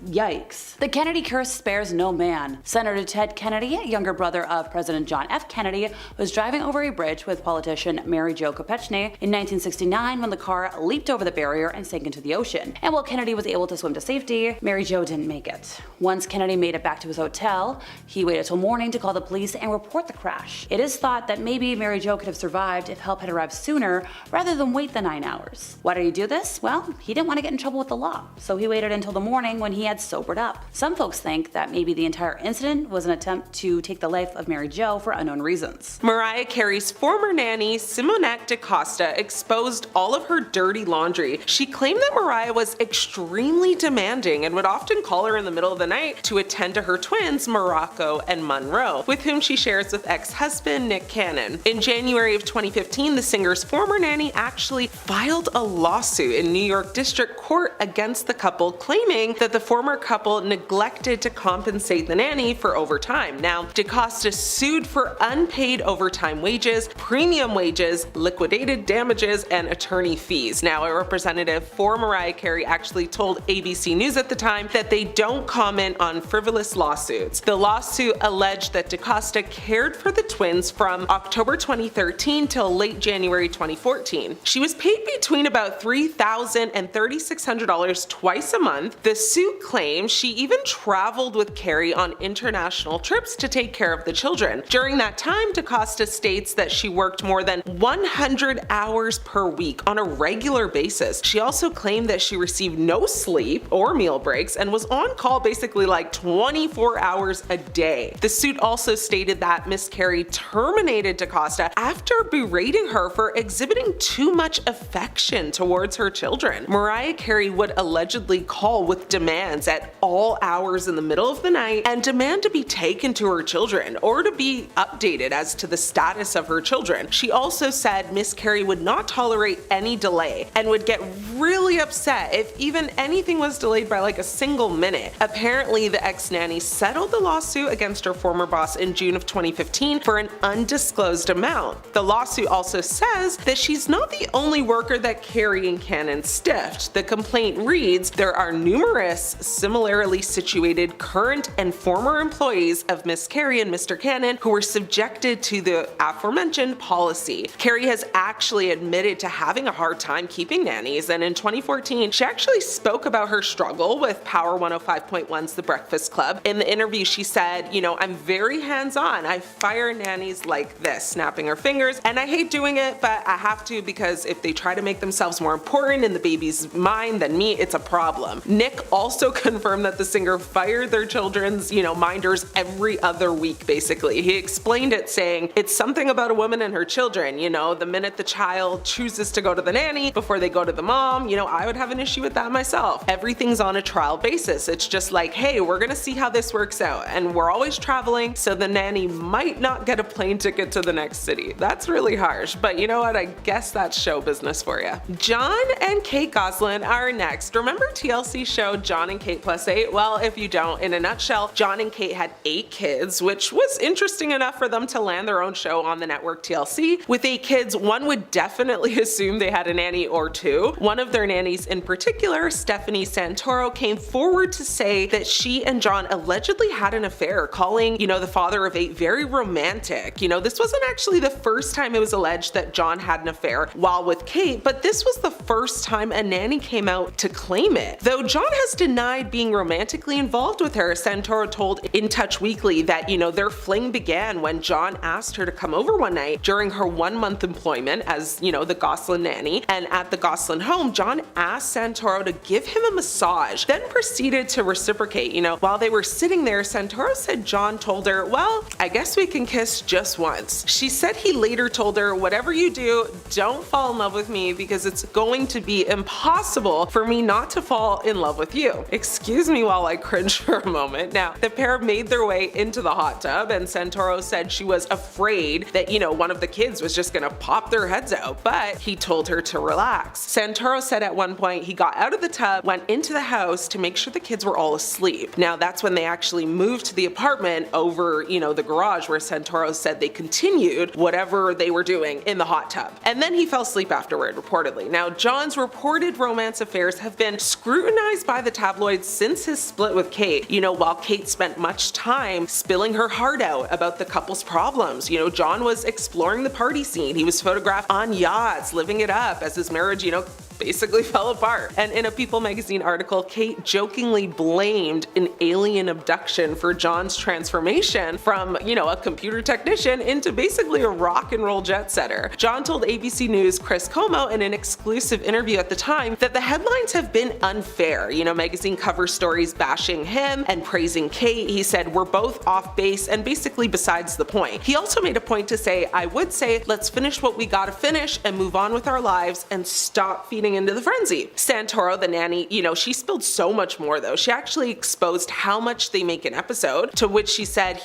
yikes. The Kennedy curse spares no man. Senator Ted Kennedy, younger brother of President John F. Kennedy, was driving over a bridge with politician Mary Jo Kopechne in 1969 when the car leaped over the barrier and sank into the ocean. And while Kennedy was able to swim to safety, Mary Jo didn't make it. Once Kennedy made it back to his hotel, he waited till morning to call the police and report the crash. It is thought that maybe Mary Jo could have survived if help had arrived sooner rather than wait the 9 hours. Why did he do this? Well, he didn't want to get in trouble with the law, so he waited until the morning when he had sobered up. Some folks think that maybe the entire incident was an attempt to take the life of Mary Jo for unknown reasons. Mariah Carey's former nanny, Simonette DaCosta, exposed all of her dirty laundry. She claimed that Mariah was extremely demanding and would often call her in the middle of the night to attend to her twins, Morocco and Monroe, with whom she shares with ex-husband Nick Cannon. In January of 2015, the singer's former nanny actually filed a lawsuit in New York District Court against the couple, claiming that the former couple neglected to compensate the nanny for overtime. Now, DaCosta sued for unpaid overtime wages, premium wages, liquidated damages, and attorney fees. Now, a representative for Mariah Carey actually told ABC News at the time that they don't comment on frivolous lawsuits. The lawsuit alleged that DaCosta cared for the twins from October 2013 till late January 2014. She was paid between about $3,000 and $3,600 twice a month. The suit claims she even traveled with Carey on international trips to take care of the children. During that time, DaCosta states that she worked more than 100 hours per week on a regular basis. She also claimed that she received no sleep or meal breaks and was on call basically like 24 hours a day. The suit also stated that Miss Carey terminated DaCosta after berating her for exhibiting too much affection towards her children. Mariah Carey would allegedly call with demands at all hours in the middle of the night and demand to be taken to her children or to be updated as to the status of her children. She also said Miss Carey would not tolerate any delay and would get really upset if even anything was delayed by like a single minute. Apparently, the ex-nanny settled the lawsuit against her former boss in June of 2015 for an undisclosed amount. The lawsuit also says that she's not the only worker that Carey and Cannon stiffed. The complaint reads, there are numerous similarly situated current and former employees of Miss Carey and Mr. Cannon who were subjected to the aforementioned policy. Carey has actually admitted to having a hard time keeping nannies, and in 2014, she actually spoke about her struggle with Power 105.1's The Breakfast Club. In the interview, she said, I'm very hands-on. I fire nannies like this, snapping her fingers, and I hate doing it, but I have to because if they try to make themselves more important in the baby's mind than me, it's a problem. Nick also confirmed that the singer fired their children's, minders every other week, basically. He explained it saying, it's something about a woman and her children, the minute the child chooses to go to the nanny before they go to the mom, I would have an issue with that myself. Everything's on a trial basis. It's just like, hey, we're gonna see how this works out, and we're always traveling, so the nanny might not get a plane ticket to the next city. That's really harsh, but you know what? I guess that's show business for you. John and Kate Gosselin are next. Remember TLC show John and Kate +8? Well, if you don't, in a nutshell, John and Kate had 8 kids, which was interesting enough for them to land their own show on the network TLC. With 8 kids, one would definitely assume they had a nanny or 2. One of their nannies in particular, Stephanie Santoro, came forward to say that she and John allegedly had an affair, calling, the father of 8 very romantic. This wasn't actually the first time it was alleged that John had an affair while with Kate, but this was the first time a nanny came out to claim it. Though John has denied being romantically involved with her, Santoro told In Touch Weekly that, their fling began when John asked her to come over one night during her 1-month employment as, the Gosselin nanny. And at the Gosselin home, John asked Santoro to give him a massage, then proceeded to reciprocate. While they were sitting there, Santoro said John told her, well, I guess we can kiss just once. She said he later told her, whatever you do, don't fall in love with me because it's going to be impossible for me not to fall in love with you. Excuse me while I cringe for a moment. Now, the pair made their way into the hot tub, and Santoro said she was afraid that, one of the kids was just gonna pop their heads out, but he told her to relax. Santoro said at one point he got out of the tub, went into the house to make sure the kids were all asleep. Now, that's when they actually moved to the apartment over, the garage, where Santoro said they continued whatever they were doing in the hot tub. And then he fell asleep afterward, reportedly. Now, John's reported romance affairs have been scrutinized by the tabloids since his split with Kate, while Kate spent much time spilling her heart out about the couple's problems. John was exploring the party scene. He was photographed on yachts, living it up as his marriage, basically fell apart. And in a People magazine article, Kate jokingly blamed an alien abduction for John's transformation from, a computer technician into basically a rock and roll jet setter. John told ABC News' Chris Como in an exclusive interview at the time that the headlines have been unfair. Magazine cover stories bashing him and praising Kate. He said, we're both off base and basically besides the point. He also made a point to say, I would say, let's finish what we gotta finish and move on with our lives and stop feeding into the frenzy. Santoro, the nanny, she spilled so much more though. She actually exposed how much they make an episode, to which he said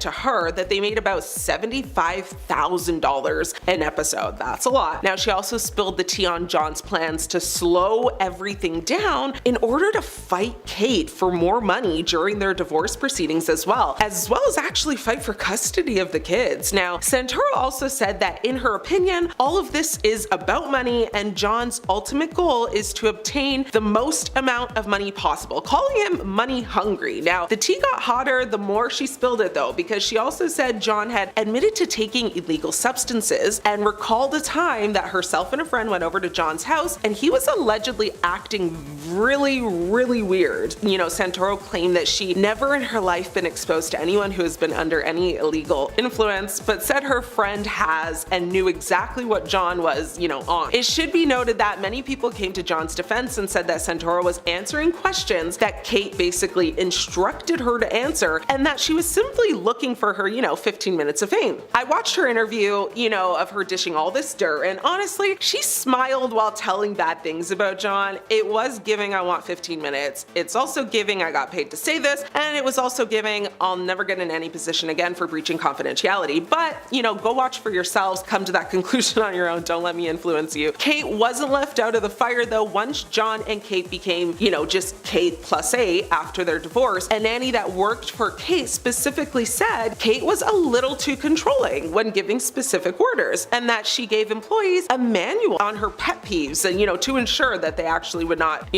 to her that they made about $75,000 an episode. That's a lot. Now, she also spilled the tea on John's plans to slow everything down in order to fight Kate for more money during their divorce proceedings as well as actually fight for custody of the kids. Now, Santoro also said that in her opinion, all of this is about money and John's ultimate goal is to obtain the most amount of money possible, calling him money hungry. Now, the tea got hotter the more she spilled it though, because she also said John had admitted to taking illegal substances and recalled a time that herself and a friend went over to John's house and he was allegedly acting really weird. Santoro claimed that she never in her life been exposed to anyone who has been under any illegal influence, but said her friend has and knew exactly what John was, on. It should be noted that many people came to John's defense and said that Santoro was answering questions that Kate basically instructed her to answer and that she was simply looking for her, 15 minutes of fame. I watched her interview, of her dishing all this dirt, and honestly, she smiled while telling bad things about John. It was giving I want 15 minutes. It's also giving I got paid to say this, and it was also giving I'll never get in any position again for breaching confidentiality. But, go watch for yourselves, come to that conclusion on your own, don't let me influence you. Kate wasn't left out of the fire though once John and Kate became, just Kate +8 after their divorce. A nanny that worked for Kate specifically said Kate was a little too controlling when giving specific orders and that she gave employees a manual on her pet peeves and, to ensure that they actually would not,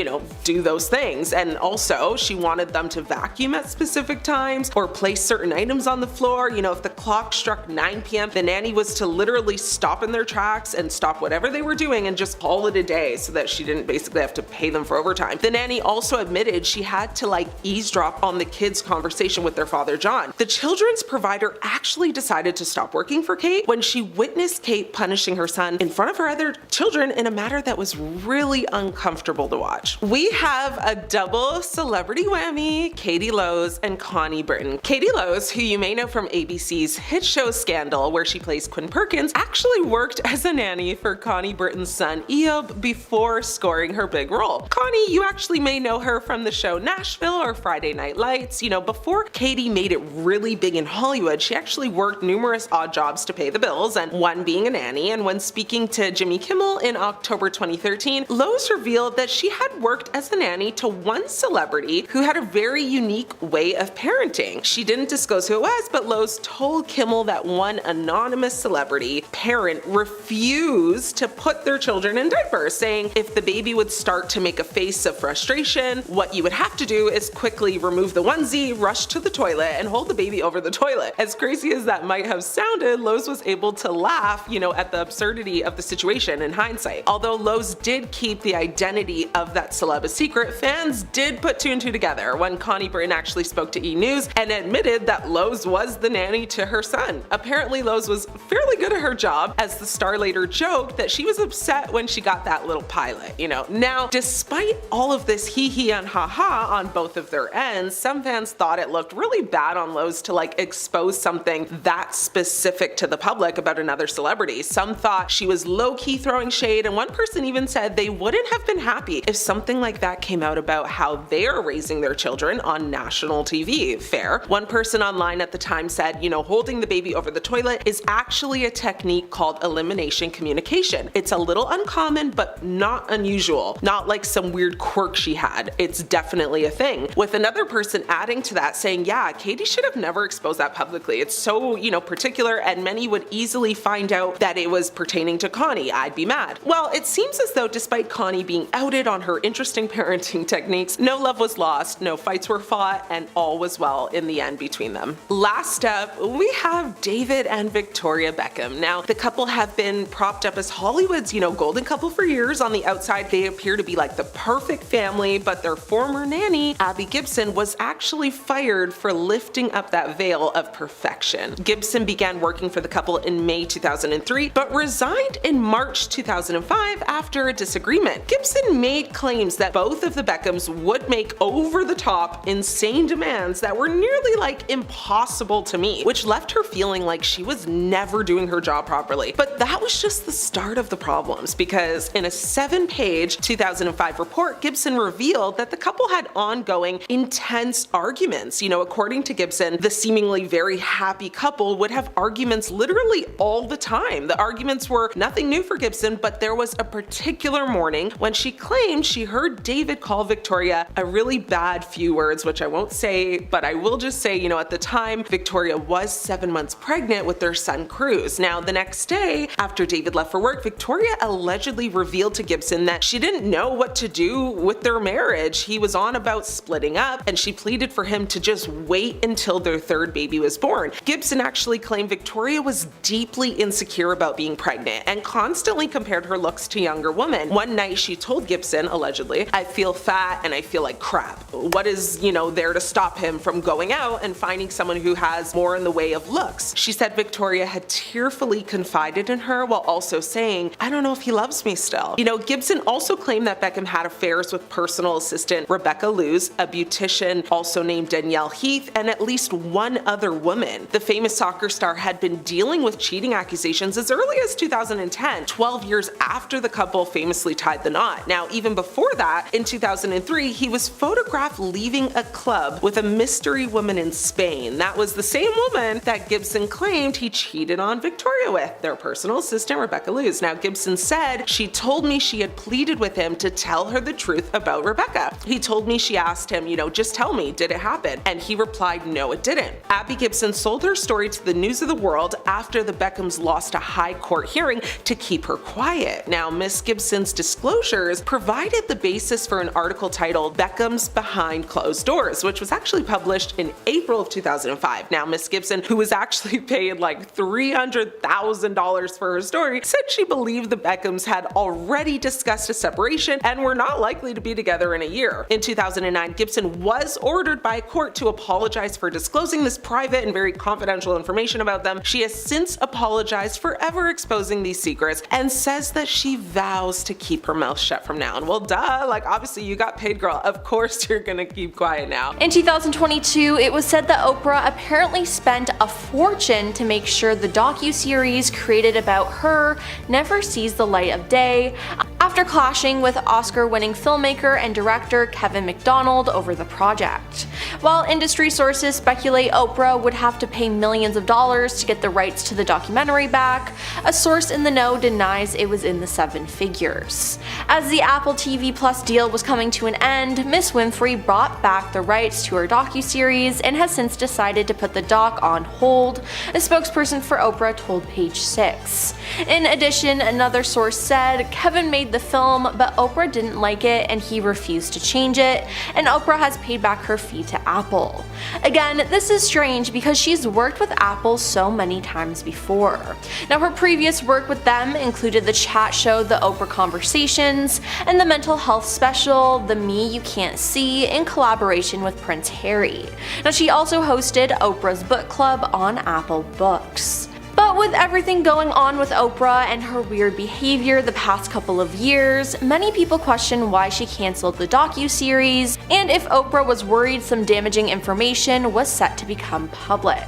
do those things. And also she wanted them to vacuum at specific times or place certain items on the floor. If the clock struck 9 p.m., the nanny was to literally stop in their tracks and stop whatever they were doing and just call it a a day so that she didn't basically have to pay them for overtime. The nanny also admitted she had to eavesdrop on the kids' conversation with their father John. The children's provider actually decided to stop working for Kate when she witnessed Kate punishing her son in front of her other children in a manner that was really uncomfortable to watch. We have a double celebrity whammy: Katie Lowes and Connie Britton. Katie Lowes, who you may know from ABC's hit show Scandal, where she plays Quinn Perkins, actually worked as a nanny for Connie Britton's son Eob before scoring her big role. Connie, you actually may know her from the show Nashville or Friday Night Lights. Before Katie made it really big in Hollywood, she actually worked numerous odd jobs to pay the bills, and one being a nanny. And when speaking to Jimmy Kimmel in October 2013, Lowes revealed that she had worked as a nanny to one celebrity who had a very unique way of parenting. She didn't disclose who it was, but Lowes told Kimmel that one anonymous celebrity parent refused to put their children in diapers, saying if the baby would start to make a face of frustration, what you would have to do is quickly remove the onesie, rush to the toilet, and hold the baby over the toilet. As crazy as that might have sounded, Lowes was able to laugh, at the absurdity of the situation in hindsight. Although Lowes did keep the identity of that celeb a secret, fans did put two and two together when Connie Britton actually spoke to E! News and admitted that Lowes was the nanny to her son. Apparently, Lowes was fairly good at her job, as the star later joked that she was upset when she got that little pilot. Now, despite all of this hee-hee and ha-ha on both of their ends, some fans thought it looked really bad on Lowes to expose something that specific to the public about another celebrity. Some thought she was low-key throwing shade, and one person even said they wouldn't have been happy if something like that came out about how they're raising their children on national TV. Fair. One person online at the time said, holding the baby over the toilet is actually a technique called elimination communication. It's a little uncommon, but not unusual. Not like some weird quirk she had. It's definitely a thing. With another person adding to that saying, yeah, Katie should have never exposed that publicly. It's so, particular, and many would easily find out that it was pertaining to Connie. I'd be mad. Well, it seems as though despite Connie being outed on her interesting parenting techniques, no love was lost, no fights were fought, and all was well in the end between them. Last up, we have David and Victoria Beckham. Now, the couple have been propped up as Hollywood's, golden couple for years. On the outside, they appear to be like the perfect family, but their former nanny, Abby Gibson, was actually fired for lifting up that veil of perfection. Gibson began working for the couple in May 2003, but resigned in March 2005 after a disagreement. Gibson made claims that both of the Beckhams would make over-the-top, insane demands that were nearly impossible to meet, which left her feeling like she was never doing her job properly. But that was just the start of the problems, because in a 7-page 2005 report, Gibson revealed that the couple had ongoing, intense arguments. According to Gibson, the seemingly very happy couple would have arguments literally all the time. The arguments were nothing new for Gibson, but there was a particular morning when she claimed she heard David call Victoria a really bad few words, which I won't say, but I will just say, at the time, Victoria was 7 months pregnant with their son Cruz. Now, the next day, after David left for work, Victoria allegedly revealed to Gibson that she didn't know what to do with their marriage. He was on about splitting up, and she pleaded for him to just wait until their third baby was born. Gibson actually claimed Victoria was deeply insecure about being pregnant and constantly compared her looks to younger women. One night she told Gibson, allegedly, "I feel fat and I feel like crap." What is, there to stop him from going out and finding someone who has more in the way of looks? She said Victoria had tearfully confided in her while also saying, "I don't know if he loves me still." Gibson also claimed that Beckham had affairs with personal assistant Rebecca Luz, a beautician also named Danielle Heath, and at least one other woman. The famous soccer star had been dealing with cheating accusations as early as 2010, 12 years after the couple famously tied the knot. Now, even before that, in 2003, he was photographed leaving a club with a mystery woman in Spain. That was the same woman that Gibson claimed he cheated on Victoria with, their personal assistant Rebecca Luz. Now, Gibson said, "She told me she had pleaded with him to tell her the truth about Rebecca. He told me she asked him, just tell me, did it happen?" And he replied, "No, it didn't." Abby Gibson sold her story to the News of the World after the Beckhams lost a high court hearing to keep her quiet. Now, Miss Gibson's disclosures provided the basis for an article titled "Beckhams Behind Closed Doors," which was actually published in April of 2005. Now, Miss Gibson, who was actually paid like $300,000 for her story, said she believed the Beckhams had already already discussed a separation and were not likely to be together in a year. In 2009, Gibson was ordered by a court to apologize for disclosing this private and very confidential information about them. She has since apologized for ever exposing these secrets and says that she vows to keep her mouth shut from now on. Well, duh, like obviously you got paid, girl. Of course you're gonna keep quiet now. In 2022, it was said that Oprah apparently spent a fortune to make sure the docuseries created about her never sees the light of day, after clashing with Oscar-winning filmmaker and director Kevin McDonald over the project. While industry sources speculate Oprah would have to pay millions of dollars to get the rights to the documentary back, a source in the know denies it was in the seven figures. As the Apple TV Plus deal was coming to an end, Miss Winfrey brought back the rights to her docuseries and has since decided to put the doc on hold, a spokesperson for Oprah told Page 6. In addition, another source said Kevin made the film, but Oprah didn't like it and he refused to change it, and Oprah has paid back her fee to Apple. Again, this is strange because she's worked with Apple so many times before. Now, her previous work with them included the chat show The Oprah Conversations and the mental health special The Me You Can't See in collaboration with Prince Harry. Now, she also hosted Oprah's book club on Apple Books. But with everything going on with Oprah and her weird behavior the past couple of years, many people question why she canceled the docuseries and if Oprah was worried some damaging information was set to become public.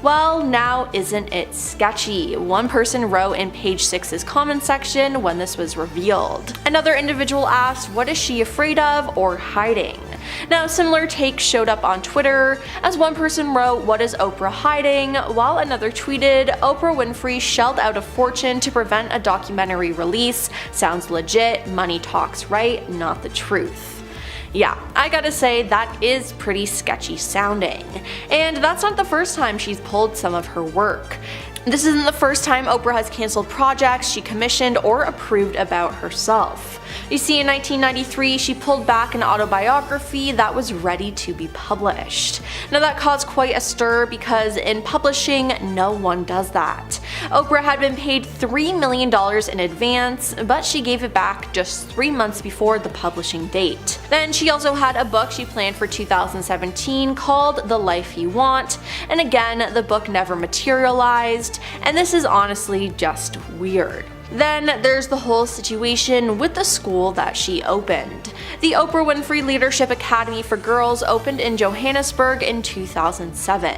Well, now isn't it sketchy? One person wrote in Page 6's comment section when this was revealed. Another individual asked, what is she afraid of or hiding? Now, similar takes showed up on Twitter, as one person wrote, what is Oprah hiding? While another tweeted, Oprah Winfrey shelled out a fortune to prevent a documentary release. Sounds legit, money talks, right? Not the truth. Yeah, I gotta say that is pretty sketchy sounding. And that's not the first time she's pulled some of her work. This isn't the first time Oprah has canceled projects she commissioned or approved about herself. You see, in 1993, she pulled back an autobiography that was ready to be published. Now, that caused quite a stir because in publishing, no one does that. Oprah had been paid $3 million in advance, but she gave it back just 3 months before the publishing date. Then she also had a book she planned for 2017 called The Life You Want, and again, the book never materialized, and this is honestly just weird. Then there's the whole situation with the school that she opened. The Oprah Winfrey Leadership Academy for Girls opened in Johannesburg in 2007.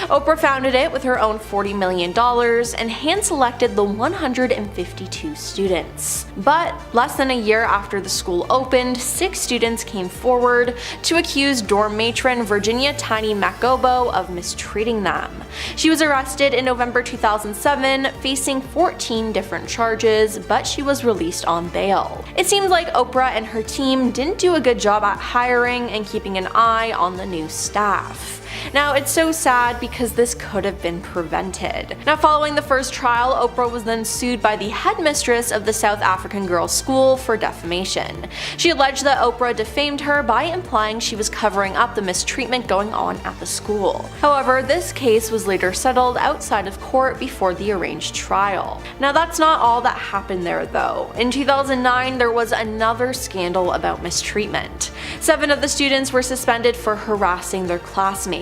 Oprah founded it with her own $40 million and hand-selected the 152 students. But less than a year after the school opened, 6 students came forward to accuse dorm matron Virginia Tiny Macobo of mistreating them. She was arrested in November 2007, facing 14 different charges, but she was released on bail. It seems like Oprah and her team didn't do a good job at hiring and keeping an eye on the new staff. Now, it's so sad because this could have been prevented. Now, following the first trial, Oprah was then sued by the headmistress of the South African Girls' School for defamation. She alleged that Oprah defamed her by implying she was covering up the mistreatment going on at the school. However, this case was later settled outside of court before the arranged trial. Now, that's not all that happened there, though. In 2009, there was another scandal about mistreatment. 7 of the students were suspended for harassing their classmates.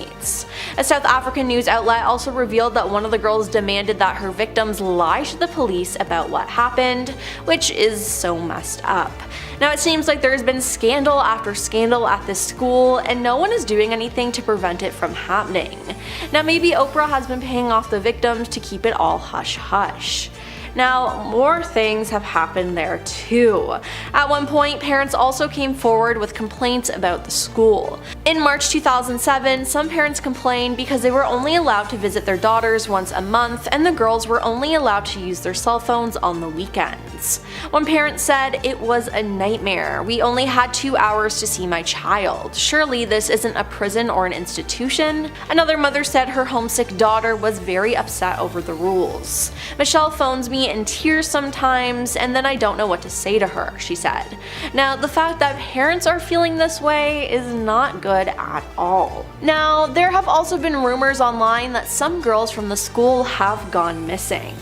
A South African news outlet also revealed that one of the girls demanded that her victims lie to the police about what happened, which is so messed up. Now, it seems like there has been scandal after scandal at this school, and no one is doing anything to prevent it from happening. Now, maybe Oprah has been paying off the victims to keep it all hush-hush. Now, more things have happened there too. At one point, parents also came forward with complaints about the school. In March 2007, some parents complained because they were only allowed to visit their daughters once a month and the girls were only allowed to use their cell phones on the weekends. One parent said, "It was a nightmare. We only had 2 hours to see my child. Surely this isn't a prison or an institution?" Another mother said her homesick daughter was very upset over the rules. "Michelle phones me in tears sometimes, and then I don't know what to say to her," she said. Now, the fact that parents are feeling this way is not good at all. Now, there have also been rumors online that some girls from the school have gone missing.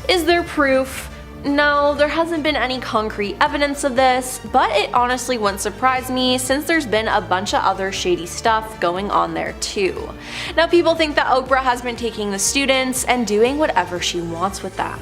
Is there proof? No, there hasn't been any concrete evidence of this, but it honestly wouldn't surprise me since there's been a bunch of other shady stuff going on there too. Now people think that Oprah has been taking the students and doing whatever she wants with them.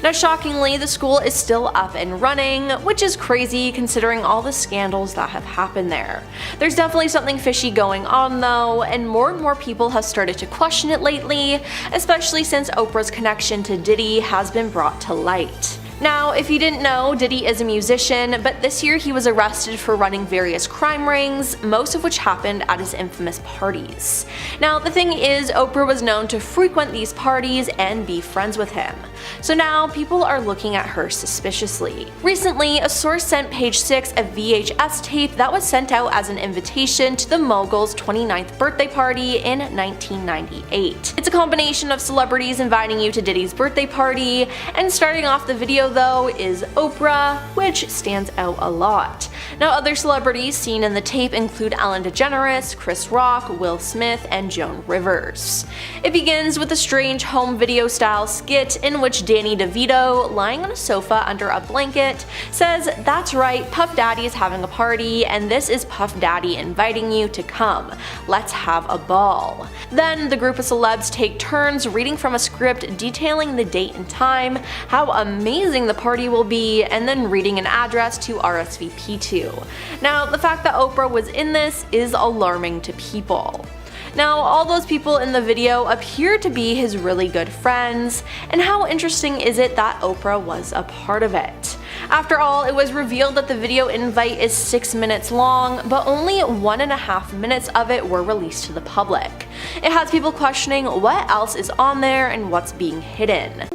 Now shockingly, the school is still up and running, which is crazy considering all the scandals that have happened there. There's definitely something fishy going on though, and more people have started to question it lately, especially since Oprah's connection to Diddy has been brought to light. Now, if you didn't know, Diddy is a musician, but this year he was arrested for running various crime rings, most of which happened at his infamous parties. Now, the thing is, Oprah was known to frequent these parties and be friends with him. So now, people are looking at her suspiciously. Recently, a source sent Page 6 a VHS tape that was sent out as an invitation to the mogul's 29th birthday party in 1998. It's a combination of celebrities inviting you to Diddy's birthday party, and starting off the video though is Oprah, which stands out a lot. Now other celebrities seen in the tape include Ellen DeGeneres, Chris Rock, Will Smith, and Joan Rivers. It begins with a strange home video style skit in which Danny DeVito, lying on a sofa under a blanket, says, "That's right, Puff Daddy is having a party and this is Puff Daddy inviting you to come. Let's have a ball." Then the group of celebs take turns reading from a script detailing the date and time, how amazing the party will be, and then reading an address to RSVP to. Now, the fact that Oprah was in this is alarming to people. Now, all those people in the video appear to be his really good friends, and how interesting is it that Oprah was a part of it? After all, it was revealed that the video invite is 6 minutes long, but only 1.5 minutes of it were released to the public. It has people questioning what else is on there and what's being hidden.